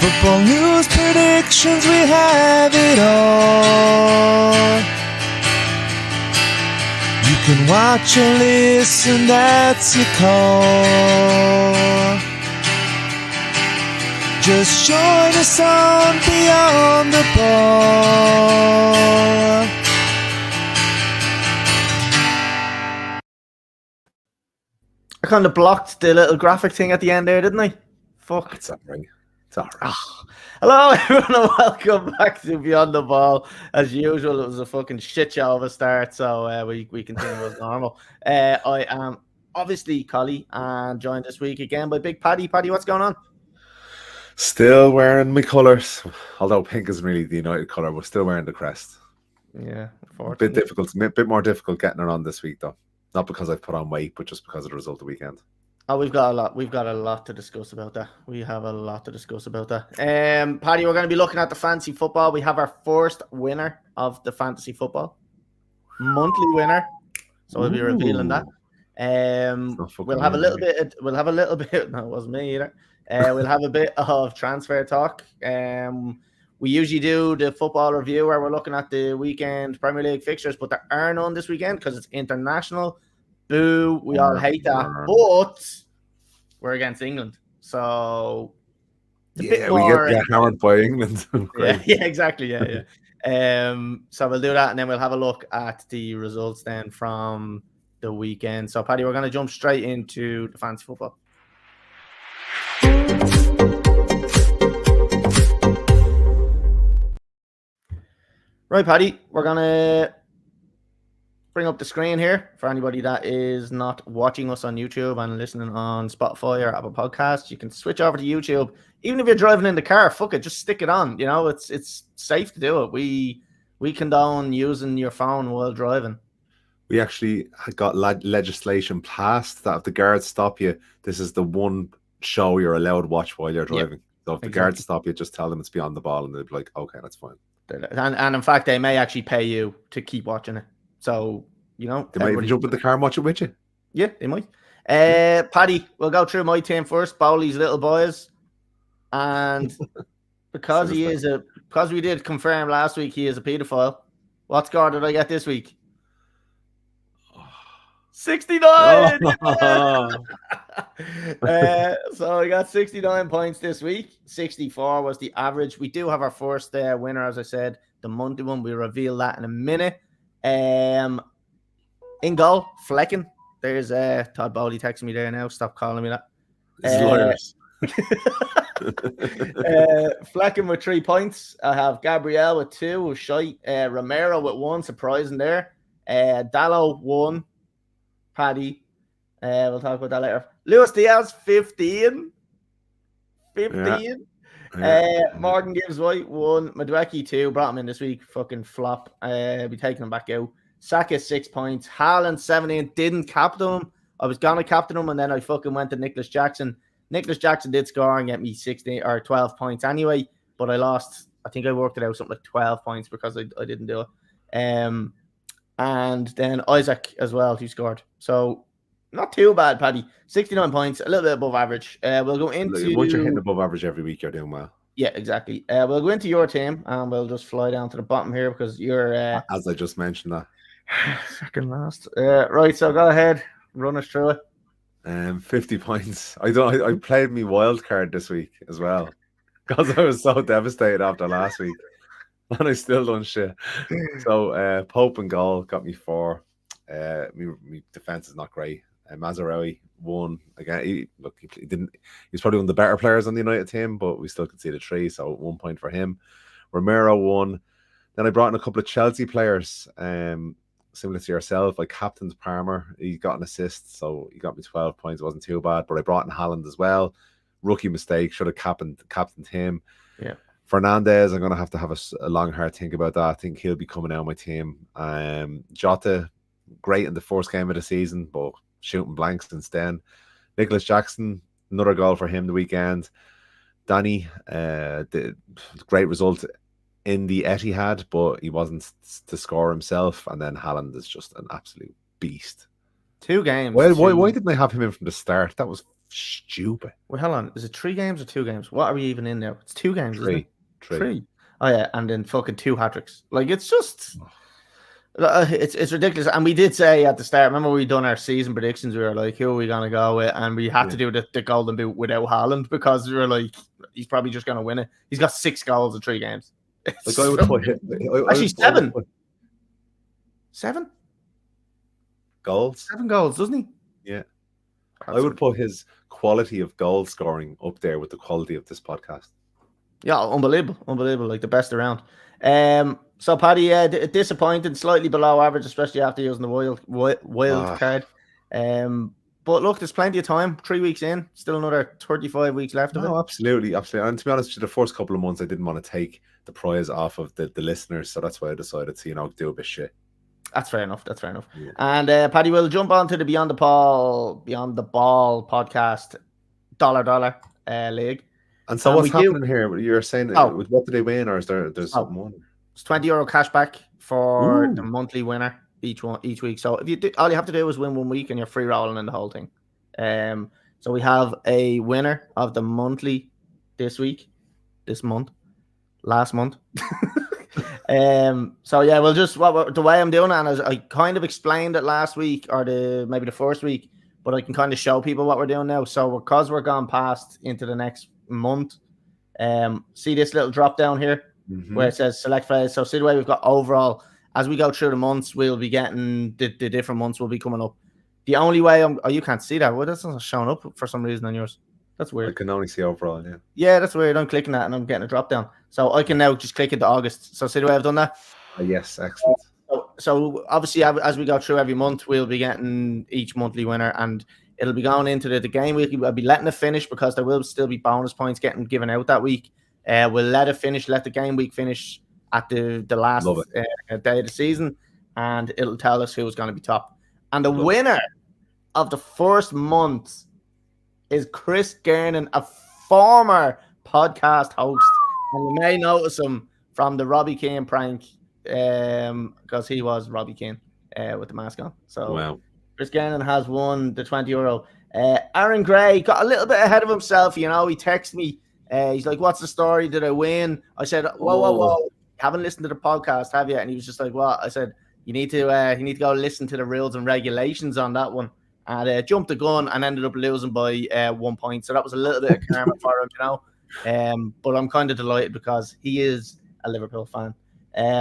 Football news, predictions, we have it all. You can watch or listen, that's your call. Just join us on Beyond the Ball. I kind of blocked the little graphic thing at the end there, didn't I? Fuck. It's all right. It's all right. Hello, everyone, and welcome back to Beyond the Ball. As usual, it was a fucking shit show of a start, so we continue as normal. I am obviously Colly, and joined this week again by Big Paddy. Paddy, what's going on? Still wearing my colours, although pink isn't really the United colour. We're still wearing the crest. Yeah, a bit more difficult getting her on this week, though. Not because I've put on weight, but just because of the result of the weekend. Oh, we've got a lot to discuss about that. We have a lot to discuss about that. Paddy, we're going to be looking at the fantasy football. We have our first winner of the fantasy football, monthly winner. So we'll be revealing that. We'll have a little bit. No, it wasn't me either. We'll have a bit of transfer talk. We usually do the football review where we're looking at the weekend Premier League fixtures, but there are none this weekend because it's international. Boo, we all hate that, but we're against England, so we get hammered by England. yeah, exactly. Yeah. So we'll do that, and then we'll have a look at the results then from the weekend. So, Paddy, we're going to jump straight into the fantasy football. Right, Paddy, we're going to bring up the screen here for anybody that is not watching us on YouTube and listening on Spotify or Apple Podcasts. You can switch over to YouTube. Even if you're driving in the car, fuck it, just stick it on. You know, it's safe to do it. We condone using your phone while driving. We actually got legislation passed that if the guards stop you, this is the one show you're allowed to watch while you're driving. Yep. So if the guards stop you, just tell them it's Beyond the Ball, and they'll be like, okay, that's fine. And in fact, they may actually pay you to keep watching it. So, you know, they might even jump in the car and watch it with you. Yeah, they might. Paddy, we'll go through my team first. Bowley's little boys, and because we did confirm last week he is a paedophile. What score did I get this week? 69. Oh. So I got 69 points this week. 64 was the average. We do have our first winner, as I said, the monthly one. We'll reveal that in a minute. In goal, Flecken. There's Todd Bowley texting me there now. Stop calling me that. Flecken with 3 points. I have Gabriel with 2, with Shite. Romero with 1, surprising there. Dallo 1. Paddy. We'll talk about that later. Luis Diaz 15. Morgan Gibbs White 1. Madueke 2. Brought him in this week. Fucking flop. Be taking him back out. Saka 6 points. Haaland 17. Didn't captain him. I was gonna captain him, and then I fucking went to Nicholas Jackson. Nicholas Jackson did score and get me 16 or 12 points anyway, but I lost. I think I worked it out something like 12 points because I didn't do it. And then Isaac as well, who scored. So not too bad, Paddy. 69 points, a little bit above average. We'll go into... Once you're hitting above average every week, you're doing well. Yeah, exactly. We'll go into your team, and we'll just fly down to the bottom here because you're... As I just mentioned that. Second last. Right, so go ahead. Run us through it. 50 points. I played me wild card this week as well because I was so devastated after last week. And I still done shit. So Pope and goal got me 4. My defense is not great. Mazraoui 1 again. He didn't. He's probably one of the better players on the United team, but we still conceded 3, so 1 point for him. Romero 1. Then I brought in a couple of Chelsea players, similar to yourself. I captained Palmer. He got an assist, so he got me 12 points. It wasn't too bad. But I brought in Haaland as well. Rookie mistake. Should have captained him. Yeah. Fernandez, I'm going to have a long, hard think about that. I think he'll be coming out of my team. Jota, great in the first game of the season, but shooting blanks since then. Nicholas Jackson, another goal for him the weekend. Danny, the great result in the Etihad, but he wasn't to score himself. And then Haaland is just an absolute beast. 2 games. Why didn't I have him in from the start? That was Stupid. Well, hold on. Is it 3 games or 2 games? What are we even in now? It's 2 games, isn't it? Three. Oh yeah, and then fucking 2 hat-tricks. Like it's just, it's ridiculous. And we did say at the start. Remember we done our season predictions. We were like, who are we gonna go with? And we had to do the golden boot without Haaland because we were like, he's probably just gonna win it. He's got 6 goals in 3 games. Like I would put him, actually 7. 7 goals. 7 goals, doesn't he? Yeah. I would put his quality of goal scoring up there with the quality of this podcast. Yeah, unbelievable, like the best around. So Paddy, disappointed, slightly below average, especially after using the wild card. But look, there's plenty of time. 3 weeks in, still another 35 weeks left of it. Absolutely. And to be honest, the first couple of months I didn't want to take the prize off of the listeners, so that's why I decided to do a bit of shit. That's fair enough. Yeah. And Paddy, we'll jump on to the Beyond the Ball podcast, dollar league. And so what's happening here? You're saying, what do they win, or is there's something on? It's €20 cash back for the monthly winner each week. So if you do, all you have to do is win 1 week, and you're free rolling in the whole thing. So we have a winner of the monthly this month, last month. So yeah, we'll just the way I'm doing it, and as I kind of explained it last week or maybe the first week, but I can kind of show people what we're doing now. So because we're gone past into the next month, see this little drop down here where it says select players. So see the way we've got overall. As we go through the months, we'll be getting the different months will be coming up. The only way you can't see that. Well, that's not showing up for some reason on yours. That's weird. I can only see overall, yeah. Yeah, that's weird. I'm clicking that and I'm getting a drop down. So I can now just click into August. So see the way I've done that? Yes, excellent. So obviously, as we go through every month, we'll be getting each monthly winner, and it'll be going into the game week. I'll be letting it finish because there will still be bonus points getting given out that week. We'll let the game week finish at the last day of the season, and it'll tell us who's going to be top. And the winner of the first month is Chris Gernon, a former podcast host. And you may notice him from the Robbie Keane prank because he was Robbie Keane with the mask on. So wow. Chris Gernon has won the €20. Aaron Gray got a little bit ahead of himself. He texted me. He's like, what's the story? Did I win? I said, whoa. Haven't listened to the podcast, have you? And he was just like, what? I said, you need to go listen to the rules and regulations on that one. And jumped the gun and ended up losing by 1 point. So that was a little bit of karma for him, But I'm kind of delighted because he is a Liverpool fan.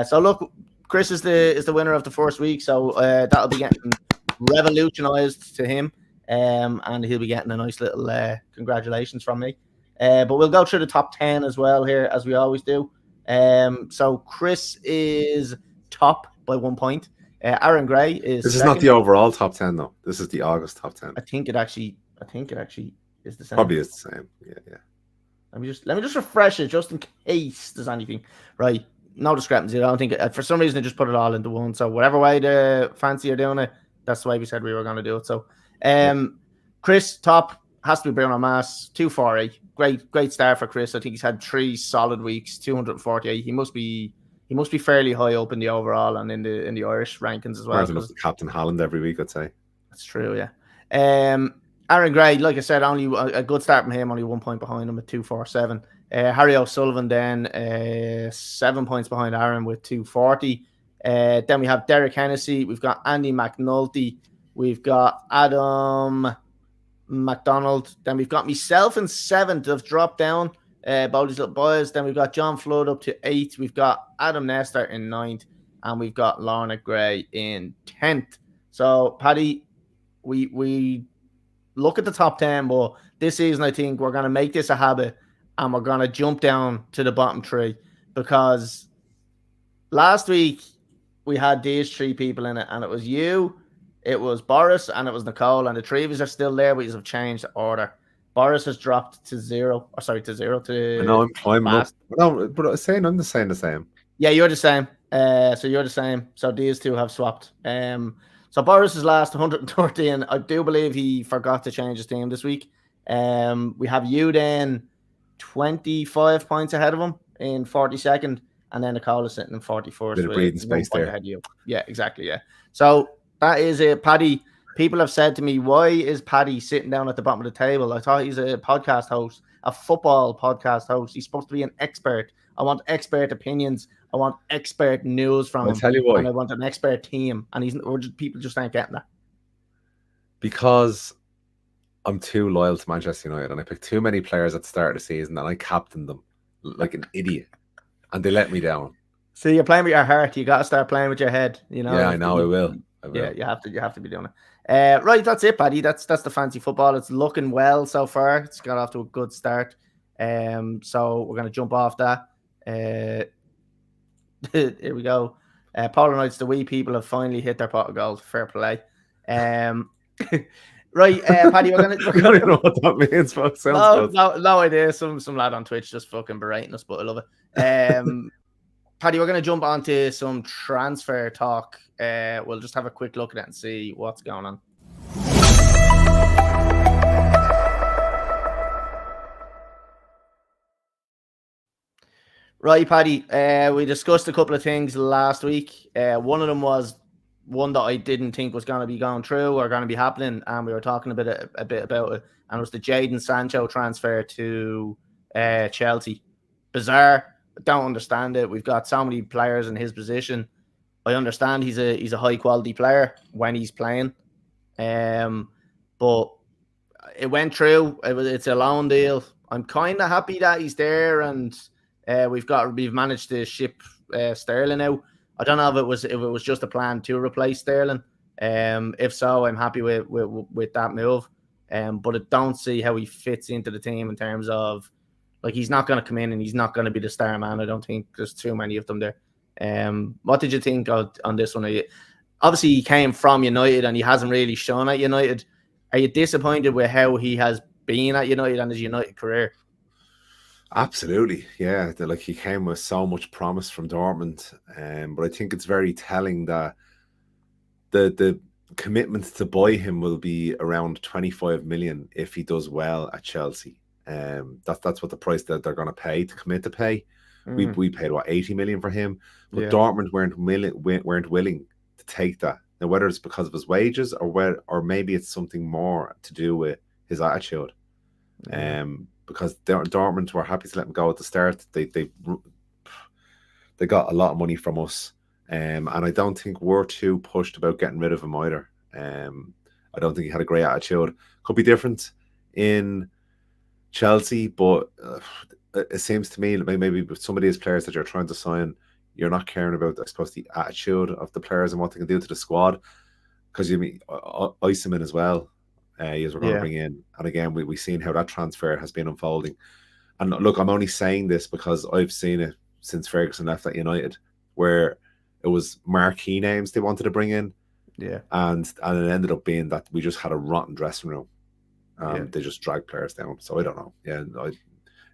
So look, Chris is the winner of the first week. So that'll be getting revolutionized to him. And he'll be getting a nice little congratulations from me. But we'll go through the top 10 as well here, as we always do. So Chris is top by 1 point. Aaron Gray is. This is not the overall top 10 though. This is the August top 10. I think it actually is the same. Probably is the same. Yeah. Let me just refresh it just in case there's anything. Right. No discrepancy. I don't think for some reason they just put it all into one. So whatever way the fancy are doing it, that's the way we said we were going to do it. So Chris top has to be Bruno Mars, 240. Great start for Chris. I think he's had 3 solid weeks, 248. He must be fairly high up in the overall and in the Irish rankings as well. Enough to Captain Haaland every week, I'd say. That's true, yeah. Aaron Gray, like I said, only a good start from him, only 1 point behind him at 247. Harry O'Sullivan then 7 points behind Aaron with 240. Then we have Derek Hennessy. We've got Andy McNulty. We've got Adam McDonald. Then we've got myself in 7th. I've dropped down. Both these little boys. Then we've got John Flood up to 8th. We've got Adam Nestor in 9th. And we've got Lorna Gray in 10th. So, Paddy, we look at the top 10, but this season I think we're going to make this a habit and we're going to jump down to the bottom 3 because last week we had these 3 people in it, and it was you, it was Boris, and it was Nicole, and the 3 of us are still there, but you have changed the order. Boris has dropped to 0. No, I'm not. No, but I'm saying I'm the same. Yeah, you're the same. So you're the same. So these 2 have swapped. So Boris is last, 113. I do believe he forgot to change his team this week. We have you then 25 points ahead of him in 42nd, and then Nicole is sitting in 41st. Bit of breathing space there. Ahead of you. Yeah, exactly. Yeah. So that is it. Paddy, people have said to me, why is Paddy sitting down at the bottom of the table? I thought he's a podcast host, a football podcast host. He's supposed to be an expert. I want expert opinions. I want expert news from I'll him. tell you why. And I want an expert team. And people just ain't getting that. Because I'm too loyal to Manchester United and I picked too many players at the start of the season and I captained them like an idiot. And they let me down. So you're playing with your heart. You got to start playing with your head. You know. Yeah, I know. I will. Yeah, you have to be doing it. Right, that's it, Paddy. That's the fancy football. It's looking well so far. It's got off to a good start. So we're gonna jump off that. Here we go. Polar Knights, the wee people have finally hit their pot of gold. Fair play. Right, Paddy, we're gonna. I don't even know what that means, but it sounds good. No idea. Some lad on Twitch just fucking berating us, but I love it. Paddy, we're gonna jump onto some transfer talk. We'll just have a quick look at it and see what's going on. Right, Paddy. We discussed a couple of things last week. One of them was one that I didn't think was going to be going through or going to be happening, and we were talking a bit about it. And it was the Jadon Sancho transfer to Chelsea. Bizarre. Don't understand it. We've got so many players in his position. I understand he's a high quality player when he's playing, but it went through. It's a loan deal. I'm kind of happy that he's there, and we've managed to ship Sterling out. I don't know if it was just a plan to replace Sterling. If so, I'm happy with that move. But I don't see how he fits into the team in terms of, like, he's not going to come in and he's not going to be the star man. I don't think there's too many of them there. What did you think on this one? Obviously, he came from United and he hasn't really shown at United. Are you disappointed with how he has been at United and his United career? Absolutely, yeah. Like, he came with so much promise from Dortmund, but I think it's very telling that the commitment to buy him will be around 25 million if he does well at Chelsea. That's what the price that they're going to pay to commit to pay. We paid 80 million for him, but Dortmund weren't willing to take that. Now, whether it's because of his wages or maybe it's something more to do with his attitude. Because Dortmund were happy to let him go at the start. They got a lot of money from us, and I don't think we're too pushed about getting rid of him either. I don't think he had a great attitude. Could be different in Chelsea, but it seems to me maybe with some of these players that you're trying to sign, you're not caring about, I suppose, the attitude of the players and what they can do to the squad. Because you mean Iceman as well. We're going to bring in, and again, we've seen how that transfer has been unfolding. And look, I'm only saying this because I've seen it since Ferguson left at United, where it was marquee names they wanted to bring in, and it ended up being that we just had a rotten dressing room. They just dragged players down. So I don't know.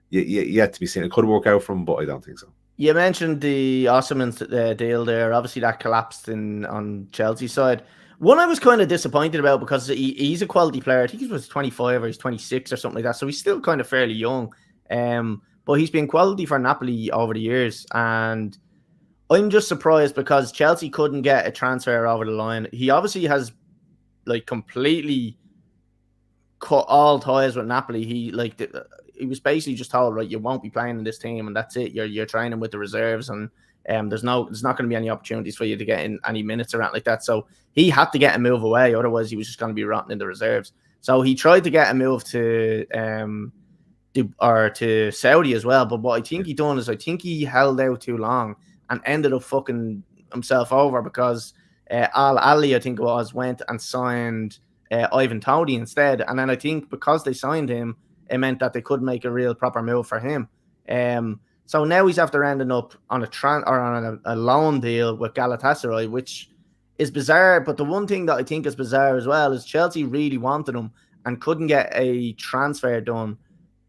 Yet to be seen. It could work out for him, but I don't think so. You mentioned the Osimhen deal there. Obviously, that collapsed on Chelsea's side. One I was kind of disappointed about because he's a quality player. I think he was 25 or he's 26 or something like that. So he's still kind of fairly young. But he's been quality for Napoli over the years. And I'm just surprised because Chelsea couldn't get a transfer over the line. He obviously has like completely cut all ties with Napoli. He was basically just told, right, you won't be playing in this team and that's it. You're training with the reserves and there's not going to be any opportunities for you to get in any minutes around like that. So he had to get a move away. Otherwise, he was just going to be rotting in the reserves. So he tried to get a move to Saudi as well. But what I think he done is I think he held out too long and ended up fucking himself over because Al Ali, I think it was, went and signed Ivan Toney instead. And then I think because they signed him, it meant that they could make a real proper move for him. So now he's after ending up on a loan deal with Galatasaray, which is bizarre. But the one thing that I think is bizarre as well is Chelsea really wanted him and couldn't get a transfer done.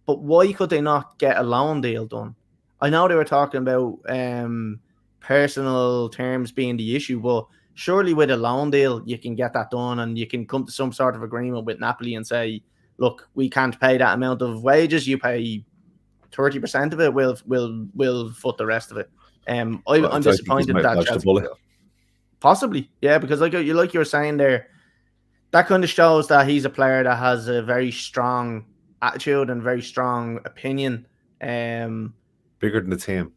But why could they not get a loan deal done? I know they were talking about personal terms being the issue, but surely with a loan deal, you can get that done and you can come to some sort of agreement with Napoli and say, look, we can't pay that amount of wages. You pay 30% of it. We'll foot the rest of it. I'm disappointed that Chelsea, possibly, yeah, because like you were saying there, that kind of shows that he's a player that has a very strong attitude and very strong opinion. Bigger than the team.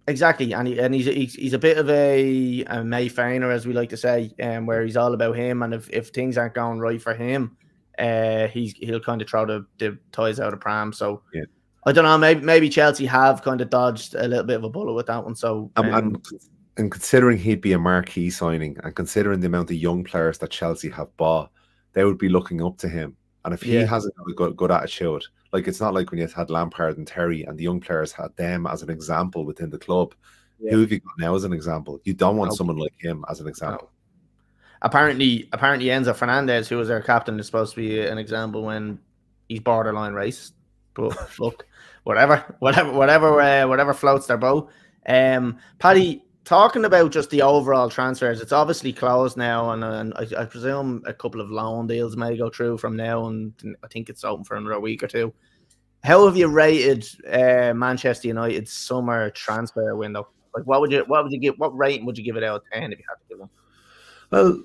Exactly, and he's a bit of a Mayfainer, as we like to say, where he's all about him, and if things aren't going right for him, he'll kind of throw the toys out of pram. So Yeah. I don't know, maybe Chelsea have kind of dodged a little bit of a bullet with that one. So and considering he'd be a marquee signing, and considering the amount of young players that Chelsea have bought, they would be looking up to him. And if he hasn't got a good attitude, like it's not like when you had Lampard and Terry and the young players had them as an example within the club. Yeah. Who have you got now as an example? You don't want someone like him as an example. No. Apparently Enzo Fernandez, who was their captain, is supposed to be an example when he's borderline racist. But look, whatever floats their boat. Paddy, talking about just the overall transfers, it's obviously closed now, and I presume a couple of loan deals may go through from now, and I think it's open for another week or two. How have you rated Manchester United's summer transfer window? Like, what rating would you give it out of 10 if you had to give one? Well,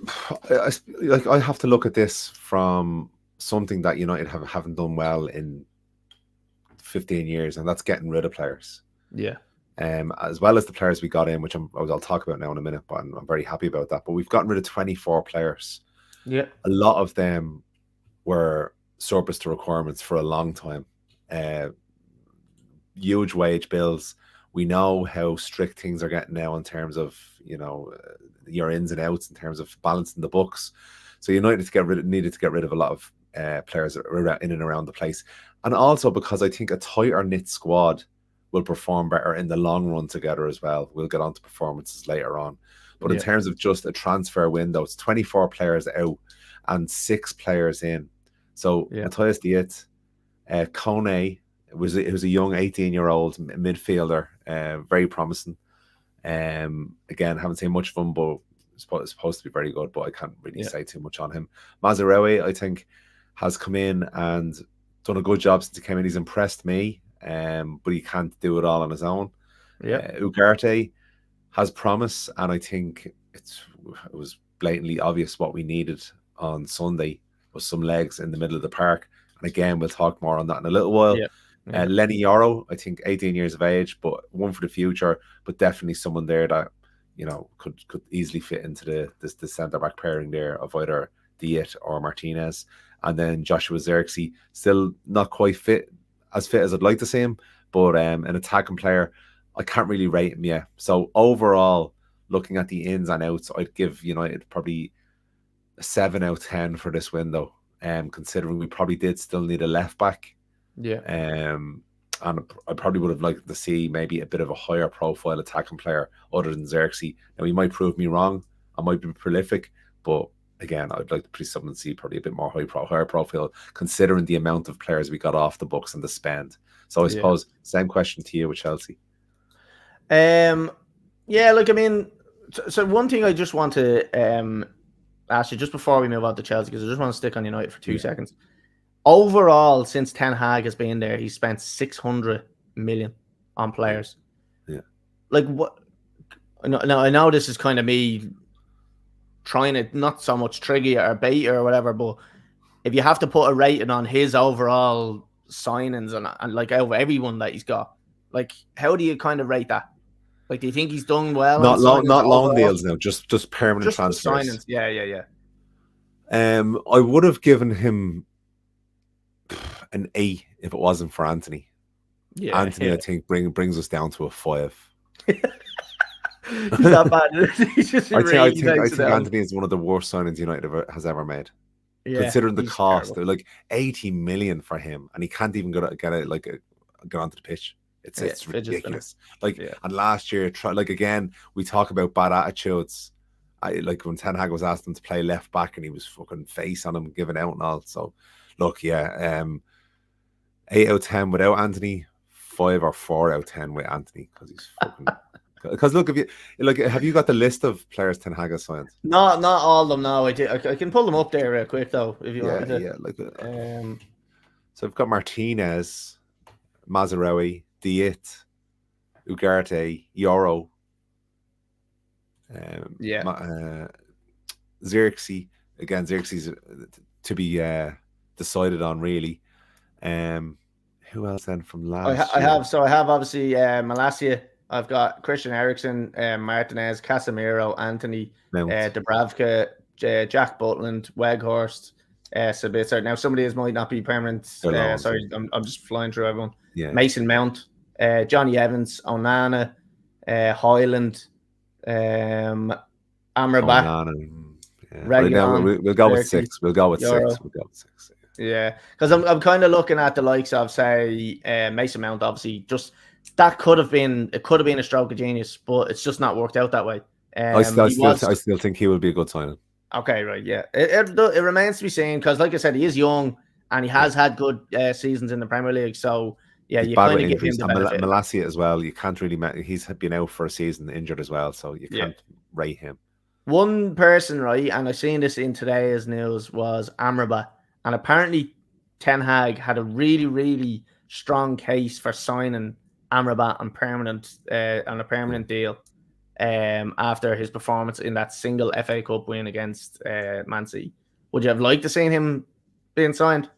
I have to look at this from something that United haven't done well in 15 years, and that's getting rid of players. Yeah. As well as the players we got in, which I'll talk about now in a minute, but I'm very happy about that. But we've gotten rid of 24 players. Yeah. A lot of them were surplus to requirements for a long time. Huge wage bills. We know how strict things are getting now in terms of, your ins and outs, in terms of balancing the books. So United needed to get rid of a lot of players in and around the place. And also because I think a tighter knit squad will perform better in the long run together as well. We'll get on to performances later on. But in terms of just a transfer window, it's 24 players out and 6 players in. So Matthias de Ligt, Kone, was a young 18-year-old midfielder, very promising. Again, haven't seen much of him, but it's supposed to be very good, but I can't really say too much on him. Mazraoui, I think, has come in and done a good job since he came in. He's impressed me, but he can't do it all on his own. Ugarte has promise, and I think it was blatantly obvious what we needed on Sunday was some legs in the middle of the park. And again, we'll talk more on that in a little while. Lenny Yoro, I think 18 years of age, but one for the future, but definitely someone there that could easily fit into the centre back pairing there of either de Ligt or Martinez. And then Joshua Zirkzee, still not quite fit as I'd like to see him, but an attacking player, I can't really rate him yet. So overall, looking at the ins and outs, I'd give United probably a 7 out of 10 for this window. Considering we probably did still need a left back. And I probably would have liked to see maybe a bit of a higher profile attacking player other than Zirkzee. Now, he might prove me wrong. I might be prolific, but again, I'd like to see someone see probably a bit more higher profile, considering the amount of players we got off the books and the spend. So I suppose same question to you with Chelsea. So one thing I just want to ask you just before we move on to Chelsea, because I just want to stick on United for 2 seconds. Overall, since Ten Hag has been there, he's spent 600 million on players. Like what? Now I know this is kind of me trying to not so much trigger or bait or whatever, but if you have to put a rating on his overall signings and like over everyone that he's got, like how do you kind of rate that? Like, do you think he's done well? Not loan deals now, just permanent transfers. Signings. Yeah. I would have given him an 8 if it wasn't for Anthony. Anthony, I think brings us down to a 5. He's not bad. He's just I think Anthony is one of the worst signings United has ever made. Considering the cost, they're like 80 million for him, and he can't even get onto the pitch. It's ridiculous. And last year, again, we talk about bad attitudes. When Ten Hag was asked him to play left back, and he was fucking face on him, giving out and all. So, look, 8 out of 10 without Anthony, 5 or 4 out of 10 with Anthony, because he's fucking. Because look, have you got the list of players Ten Hag has signed? Not all of them. No, I can pull them up there real quick though, if you want me to. So we've got Martinez, Mazraoui, de Ligt, Ugarte, Yoro, Zirkzee, again, Xerxes to be decided on really. Who else then from last year? I have obviously Malacia. I've got Christian Eriksen, Martinez, Casemiro, Anthony, Mount. Dubravka, Jack Butland, Weghorst, Sabitzer. Now, some of these might not be permanent. Sorry, I'm just flying through everyone. Yeah. Mason Mount, Johnny Evans, Onana, Highland, Amrabat. Yeah. Right now, we'll go with 6. We'll go with 6. Yeah, because I'm kind of looking at the likes of, say, Mason Mount. Obviously, just that could have been a stroke of genius, but it's just not worked out that way. I still think he will be a good signing. Okay, right, yeah. It remains to be seen because, like I said, he is young and he has had good seasons in the Premier League. So yeah, you kind of give him the benefit. Malacia as well. You can't really. He's been out for a season injured as well, so you can't rate him. One person, right, and I've seen this in today's news, was Amrabat. And apparently, Ten Hag had a really, really strong case for signing Amrabat on a permanent deal after his performance in that single FA Cup win against Man City. Would you have liked to seen him being signed?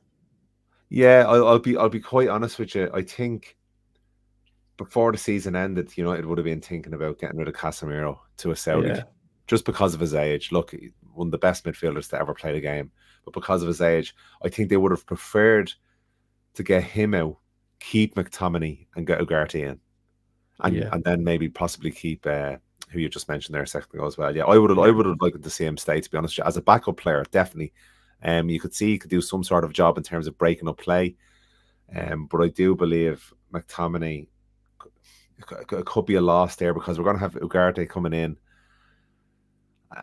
Yeah, I'll be quite honest with you. I think before the season ended, United would have been thinking about getting rid of Casemiro to a Saudi, just because of his age. Look, one of the best midfielders to ever play the game. But because of his age, I think they would have preferred to get him out, keep McTominay and get Ugarte in. And then maybe possibly keep who you just mentioned there a second ago as well. Yeah, I would have liked to see him stay, to be honest. As a backup player, definitely. You could see he could do some sort of job in terms of breaking up play. But I do believe McTominay could be a loss there because we're going to have Ugarte coming in.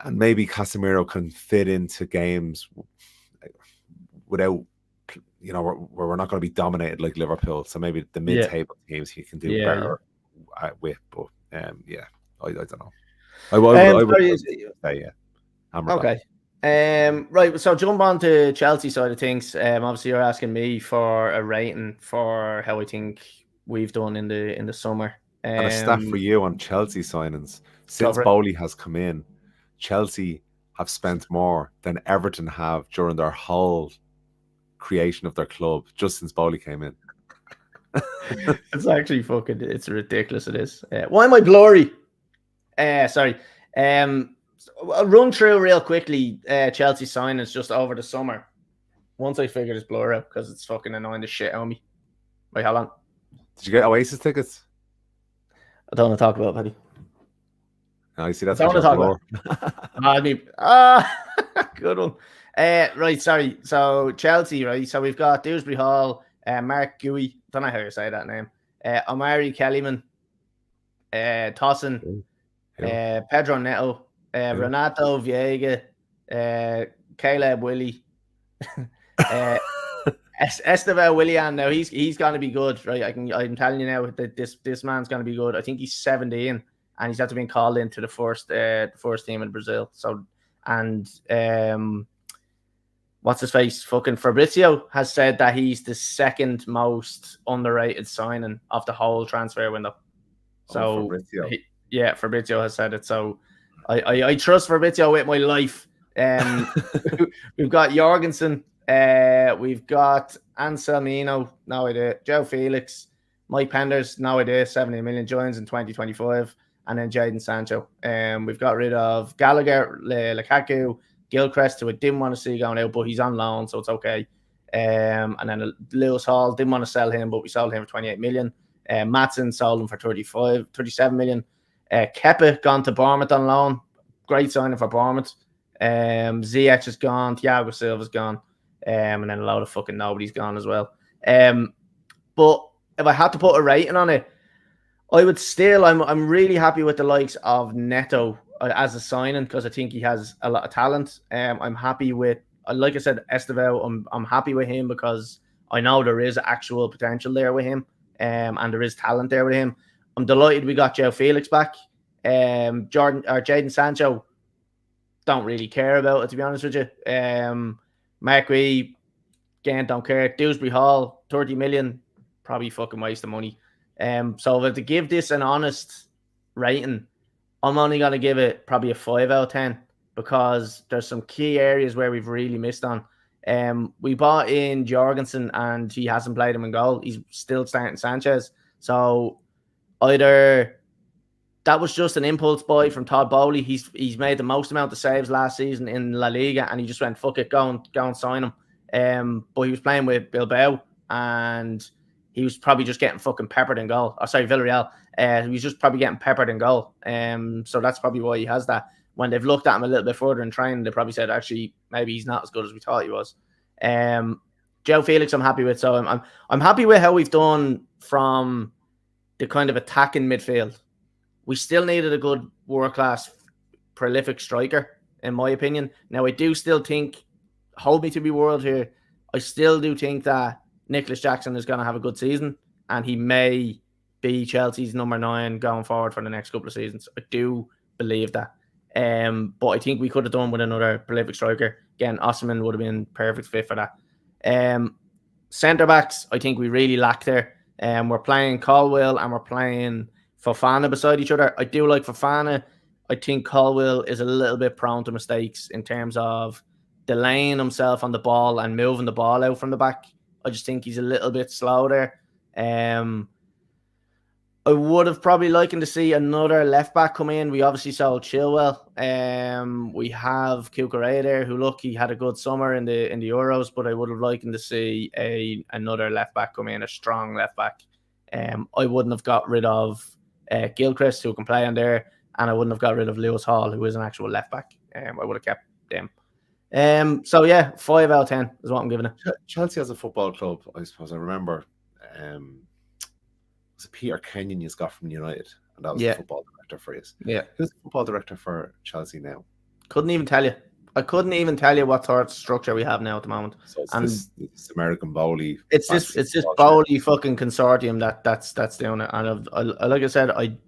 And maybe Casemiro can fit into games without, where we're not going to be dominated like Liverpool. So maybe the mid-table teams he can do better with. But I don't know. I would say okay. Right. So jump on to Chelsea side of things. Obviously, you're asking me for a rating for how I think we've done in the summer. And a stat for you on Chelsea signings since Bowley has come in. Chelsea have spent more than Everton have during their whole creation of their club, just since Bowley came in. It's actually it's ridiculous. It is. Why am I blurry? Sorry. I'll run through real quickly Chelsea signings just over the summer. Once I figure this blur out, because it's fucking annoying the shit on me. Wait, how long? Did you get Oasis tickets? I don't want to talk about it, Paddy. I see that's what I talk about. Good one. Right, sorry. So Chelsea, right? So we've got Dewsbury Hall, Mark Gui, don't know how you say that name. Omari Kellyman, Tossin, Pedro Neto, Renato Viega, Caleb Willie, Esteban Willian. Now he's going to be good, right? I'm telling you now that this man's going to be good. I think he's 17. And he's after being called into the first team in Brazil. So, and what's his face? Fucking Fabrizio has said that he's the second most underrated signing of the whole transfer window. So, Fabrizio has said it. So, I trust Fabrizio with my life. We've got Jorgensen. We've got Anselmino. No idea. Joe Felix. Mike Penders. No idea. 70 million joins in 2025. And then Jadon Sancho. We've got rid of Gallagher, Lukaku, Gilchrist, who I didn't want to see going out, but he's on loan, so it's okay. And then Lewis Hall, didn't want to sell him, but we sold him for 28 million. Maatsen sold him for 37 million. Kepa gone to Bournemouth on loan. Great signing for Bournemouth. Ziyech is gone. Thiago Silva's gone. And then a load of fucking nobody's gone as well. But if I had to put a rating on it, I would still, I'm really happy with the likes of Neto as a signing because I think he has a lot of talent. I'm happy with, like I said, Estevao. I'm happy with him because I know there is actual potential there with him, and there is talent there with him. I'm delighted we got Joe Felix back. Jadon Sancho, don't really care about it, to be honest with you. Mark Ree, again, don't care. Dewsbury Hall, 30 million, probably fucking waste of money. So if I have to give this an honest rating, I'm only going to give it probably a 5 out of 10. because there's some key areas where we've really missed on. We bought in Jorgensen and he hasn't played him in goal. He's still starting Sanchez. So either that was just an impulse buy from Todd Bowley. He's made the most amount of saves last season in La Liga, and he just went, fuck it, go and sign him. But he was playing with Bilbao, and he was probably just getting fucking peppered in goal. Oh, sorry, Villarreal. He was just probably getting peppered in goal. So that's probably why he has that. When they've looked at him a little bit further in training, they probably said, actually, maybe he's not as good as we thought he was. Joe Felix, I'm happy with. So I'm happy with how we've done from the kind of attacking midfield. We still needed a good world-class, prolific striker, in my opinion. Now, I do still think, hold me to be world here, I still do think that Nicholas Jackson is going to have a good season, and he may be Chelsea's number 9 going forward for the next couple of seasons. I do believe that. But I think we could have done with another prolific striker. Again, Osimhen would have been perfect fit for that. Centre-backs, I think we really lack there. We're playing Colwill and we're playing Fofana beside each other. I do like Fofana. I think Colwill is a little bit prone to mistakes in terms of delaying himself on the ball and moving the ball out from the back. I just think he's a little bit slow there. I would have probably likened to see another left back come in. We obviously sold Chilwell. We have Cucurella there, who look, he had a good summer in the Euros, but I would have likened to see another left back come in, a strong left back. I wouldn't have got rid of Gilchrist, who can play on there, and I wouldn't have got rid of Lewis Hall, who is an actual left back. I would have kept them. So yeah, 5 out of 10 is what I'm giving it. Chelsea as a football club, I suppose I remember. Was it Peter Kenyon you got from United, and that was the football director for you. Yeah, who's the football director for Chelsea now? Couldn't even tell you. I couldn't even tell you what sort of structure we have now at the moment. So it's this American Bowley. It's this Bowley fucking consortium that's doing it. And like I said,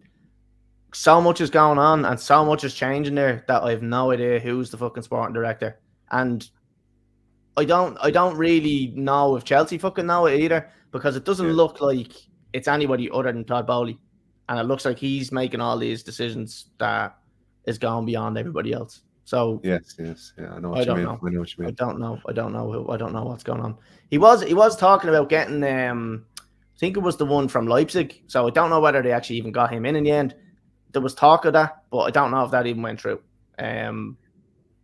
so much is going on and so much is changing there that I have no idea who's the fucking sporting director. And I don't really know if Chelsea fucking know it either, because it doesn't look like it's anybody other than Todd Bowley. And it looks like he's making all these decisions that is going beyond everybody else. So yes, yeah, I know what you mean. I know what you mean. I don't know what's going on. He was talking about getting I think it was the one from Leipzig. So I don't know whether they actually even got him in the end. There was talk of that, but I don't know if that even went through. I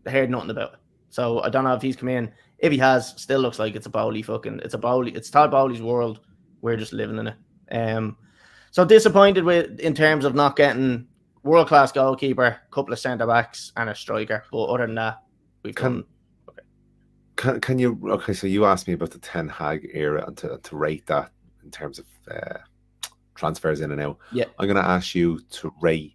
heard nothing about it. So I don't know if he's come in. If he has, still looks like it's it's Todd Bowley's world. We're just living in it. So disappointed in terms of not getting world-class goalkeeper, couple of centre-backs, and a striker. But other than that, we've done... Okay. Can you... Okay, so you asked me about the Ten Hag era and to rate that in terms of transfers in and out. Yeah. I'm going to ask you to rate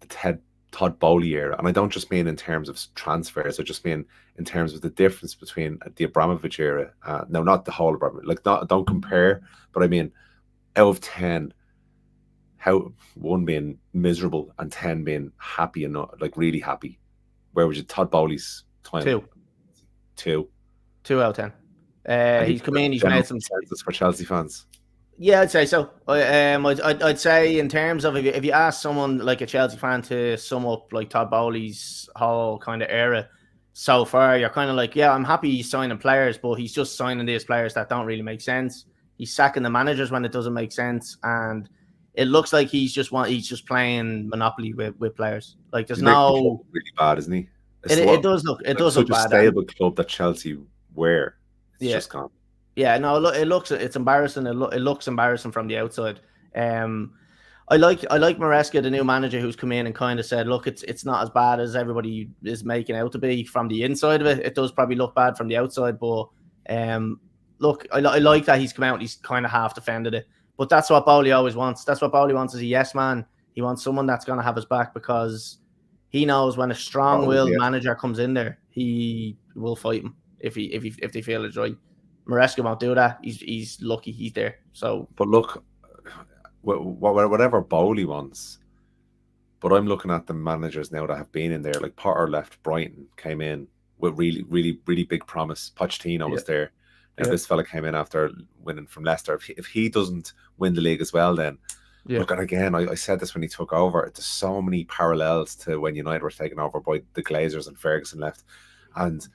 the Todd Bowley era. And I don't just mean in terms of transfers. I just mean in terms of the difference between the Abramovich era. No, not the whole Abramovich. Don't compare. But I mean, out of 10... how 1 being miserable and 10 being happy and not really happy. Where would you Todd Bowley's time? 2 out of 10. He's come in. He's made some sense for Chelsea fans. Yeah, I'd say so. I'd say in terms of if you ask someone like a Chelsea fan to sum up like Todd Bowley's whole kind of era so far, you're kind of like, yeah, I'm happy he's signing players, but he's just signing these players that don't really make sense. He's sacking the managers when it doesn't make sense, and it looks like he's just playing Monopoly with players. Like there's no really bad, isn't he? It does look such bad. A stable club that Chelsea were. It's just gone. Yeah, no, it's embarrassing. It looks embarrassing from the outside. I like Maresca, the new manager, who's come in and kind of said, look, it's not as bad as everybody is making out to be from the inside of it. It does probably look bad from the outside, but look, I like that he's come out and he's kind of half defended it. But that's what Bowley always wants. That's what Bowley wants, is a yes man. He wants someone that's going to have his back, because he knows when a strong-willed manager comes in there, he will fight him if they feel it's right. Maresca won't do that. He's lucky he's there. So, but look, whatever Bowley wants. But I'm looking at the managers now that have been in there. Like Potter left Brighton, came in with really, really, really big promise. Pochettino was there. Now this fella came in after winning from Leicester. If he doesn't win the league as well, then Yeah. Look, and again, I said this when he took over. There's so many parallels to when United were taken over by the Glazers and Ferguson left. And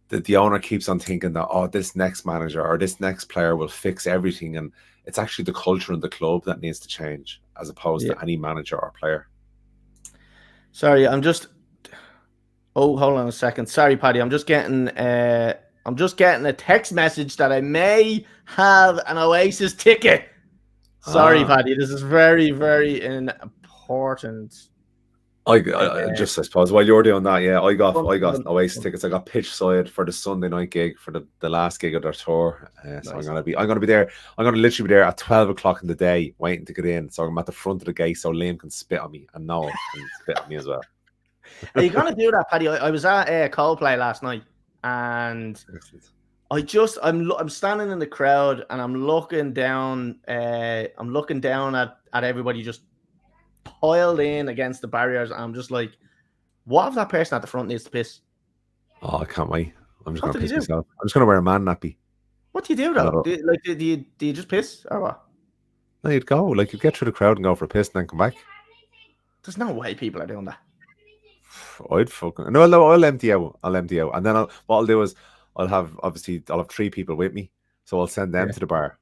the owner keeps on thinking that, oh, this next manager or this next player will fix everything. And it's actually the culture in the club that needs to change as opposed to any manager or player. Sorry, I'm just... Oh, hold on a second. Sorry, Paddy. I'm just getting a text message that I may have an Oasis ticket. Sorry, Paddy. This is very, very important. I suppose while you're doing that, I got Oasis tickets. I got pitch side for the Sunday night gig for the last gig of their tour. So nice. I'm gonna be there. I'm gonna literally be there at 12 o'clock in the day, waiting to get in. So I'm at the front of the gate, so Liam can spit on me and Noel can spit on me as well. Are you gonna do that, Paddy? I was at Coldplay last night, and I'm standing in the crowd, and I'm looking down. I'm looking down at everybody just piled in against the barriers. And I'm just like, what if that person at the front needs to piss? Oh, I can't wait. I'm just gonna piss myself. I'm just gonna wear a man nappy. What do you do though? Do you just piss or what? No, you'd go. Like, you'd get through the crowd and go for a piss and then come back. There's no way people are doing that. I'd fucking no. I'll empty out. And then what I'll do is I'll have 3 people with me, so I'll send them to the bar.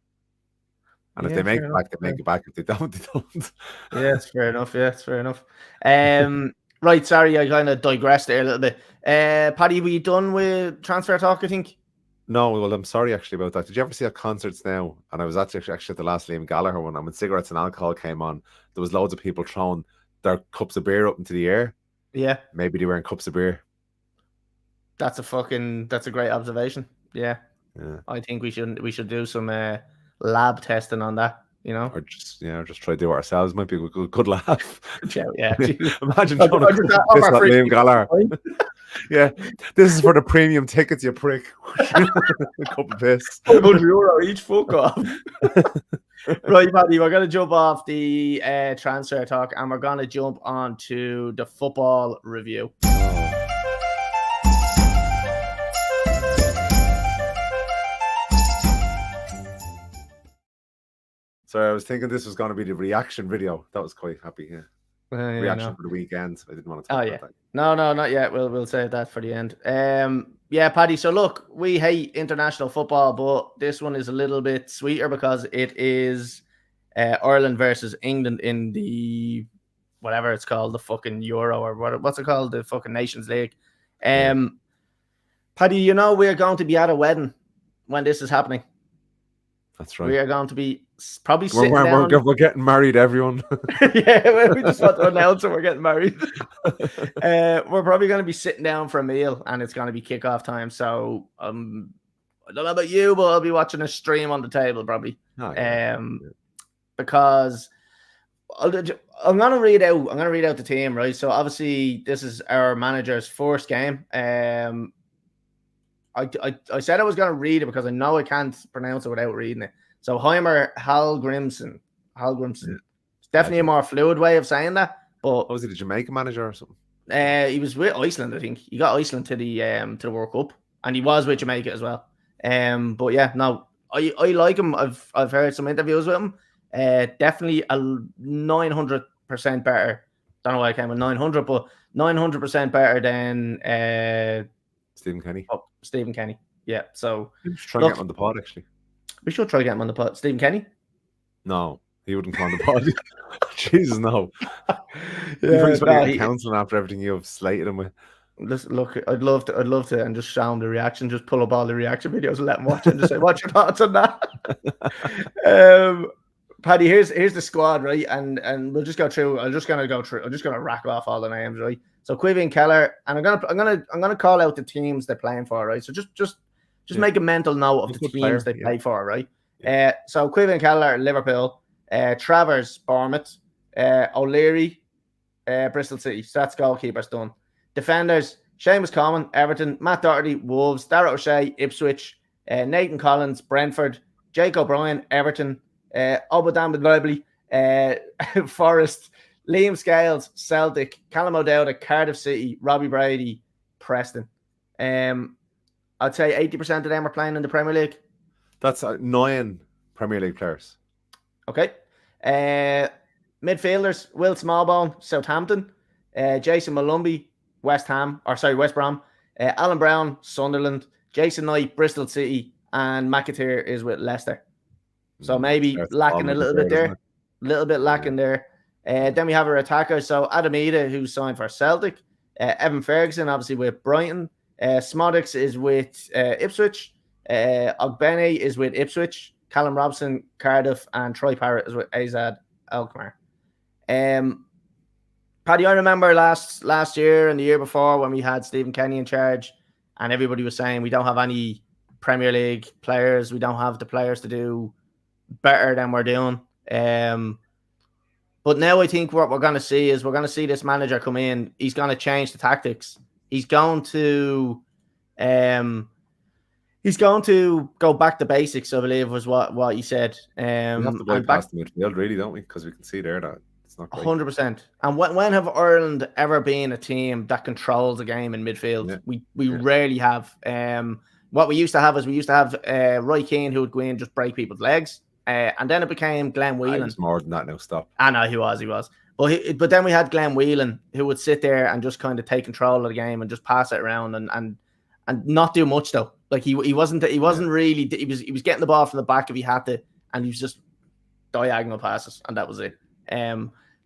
And if they make it back, they make it back. If they don't, they don't. Yeah, it's fair enough. Yeah, it's fair enough. Right, sorry, I kind of digressed there a little bit. Paddy, were you done with transfer talk, I think? No, well, I'm sorry actually about that. Did you ever see at concerts now? And I was actually at the last Liam Gallagher one, and when Cigarettes and Alcohol came on, there was loads of people throwing their cups of beer up into the air. Yeah. Maybe they were in cups of beer. That's a great observation. Yeah. I think we should do some lab testing on that, you know? Or just try to do it ourselves. Might be a good laugh. Yeah. Imagine trying to piss at Liam Gallagher. Yeah. This is for the premium tickets, you prick. A cup of piss. €500 each, fuck off. Right, Paddy, we're going to jump off the transfer talk and we're going to jump on to the football review. Sorry, I was thinking this was going to be the reaction video. That was quite happy, yeah. Reaction for the weekend. I didn't want to talk about that. No, not yet. We'll save that for the end. Yeah, Paddy. So look, we hate international football, but this one is a little bit sweeter because it is Ireland versus England in the whatever it's called, the fucking Euro or what's it called, the fucking Nations League. Paddy, you know we're going to be at a wedding when this is happening. That's right. We are going to be probably sitting down. We're getting married, everyone. Yeah, we just want to announce that we're getting married. We're probably going to be sitting down for a meal, and it's going to be kickoff time. So I don't know about you, but I'll be watching a stream on the table probably. Because I'm going to read out the team, right? So obviously this is our manager's first game. I said I was going to read it because I know I can't pronounce it without reading it. So Heimer Hallgrimsson. It's definitely a more fluid way of saying that. But was he the Jamaican manager or something? He was with Iceland, I think. He got Iceland to the World Cup, and he was with Jamaica as well. But yeah, no, I like him. I've heard some interviews with him. Definitely a 900% better. Don't know why I came with 900, but 900% better than Stephen Kenny. Stephen Kenny. Yeah. So we should try to get him on the pod, actually. We should try to get him on the pod. Stephen Kenny? No, he wouldn't come on the pod. Jesus, no. He's counselling after everything you've slated him with. Listen, look, I'd love to, and just show him the reaction. Just pull up all the reaction videos and let him watch it and just say, "What's your thoughts on that?" Paddy, here's the squad, right? And we'll just go through. I'm just gonna rack off all the names, right? So Quivian Keller, and I'm gonna call out the teams they're playing for, right? So just make a mental note of the teams they play for, right? Yeah. So Quivian Keller, Liverpool, Travers, Bournemouth, O'Leary, Bristol City. So that's goalkeepers done. Defenders: Seamus Coleman, Everton; Matt Doherty, Wolves; Darragh O'Shea, Ipswich; Nathan Collins, Brentford; Jake O'Brien, Everton; Obadam Forest; Liam Scales, Celtic; Callum O'Dowd, Cardiff City; Robbie Brady, Preston. I'd say 80% of them are playing in the Premier League. That's 9 Premier League players. Okay. Midfielders: Will Smallbone, Southampton; Jason Malumbi, West Brom; Alan Brown, Sunderland; Jason Knight, Bristol City; and McAteer is with Leicester. So maybe That's lacking a Bournemouth little bit isn't there. it? Little bit lacking there. Then we have our attackers. So Adamida, who's signed for Celtic. Evan Ferguson, obviously with Brighton. Smodics is with Ipswich. Ogbene is with Ipswich. Callum Robson, Cardiff, and Troy Parrott is with AZ Alkmaar. Paddy, I remember last year and the year before when we had Stephen Kenny in charge, and everybody was saying we don't have any Premier League players. We don't have the players to do better than we're doing. But now I think what we're going to see is this manager come in. He's going to change the tactics. He's going to go back to basics, I believe, was what he said. We have to bypass the midfield, really, don't we? Because we can see there that it's not great. 100%. And when have Ireland ever been a team that controls the game in midfield? Yeah. We rarely have. What we used to have is Roy Keane, who would go in and just break people's legs. And then it became Glenn Whelan. It's more than that now. Stop. I know he was. But then we had Glenn Whelan, who would sit there and just kind of take control of the game and just pass it around and not do much though. Like he wasn't really. He was getting the ball from the back if he had to, and he was just diagonal passes, and that was it.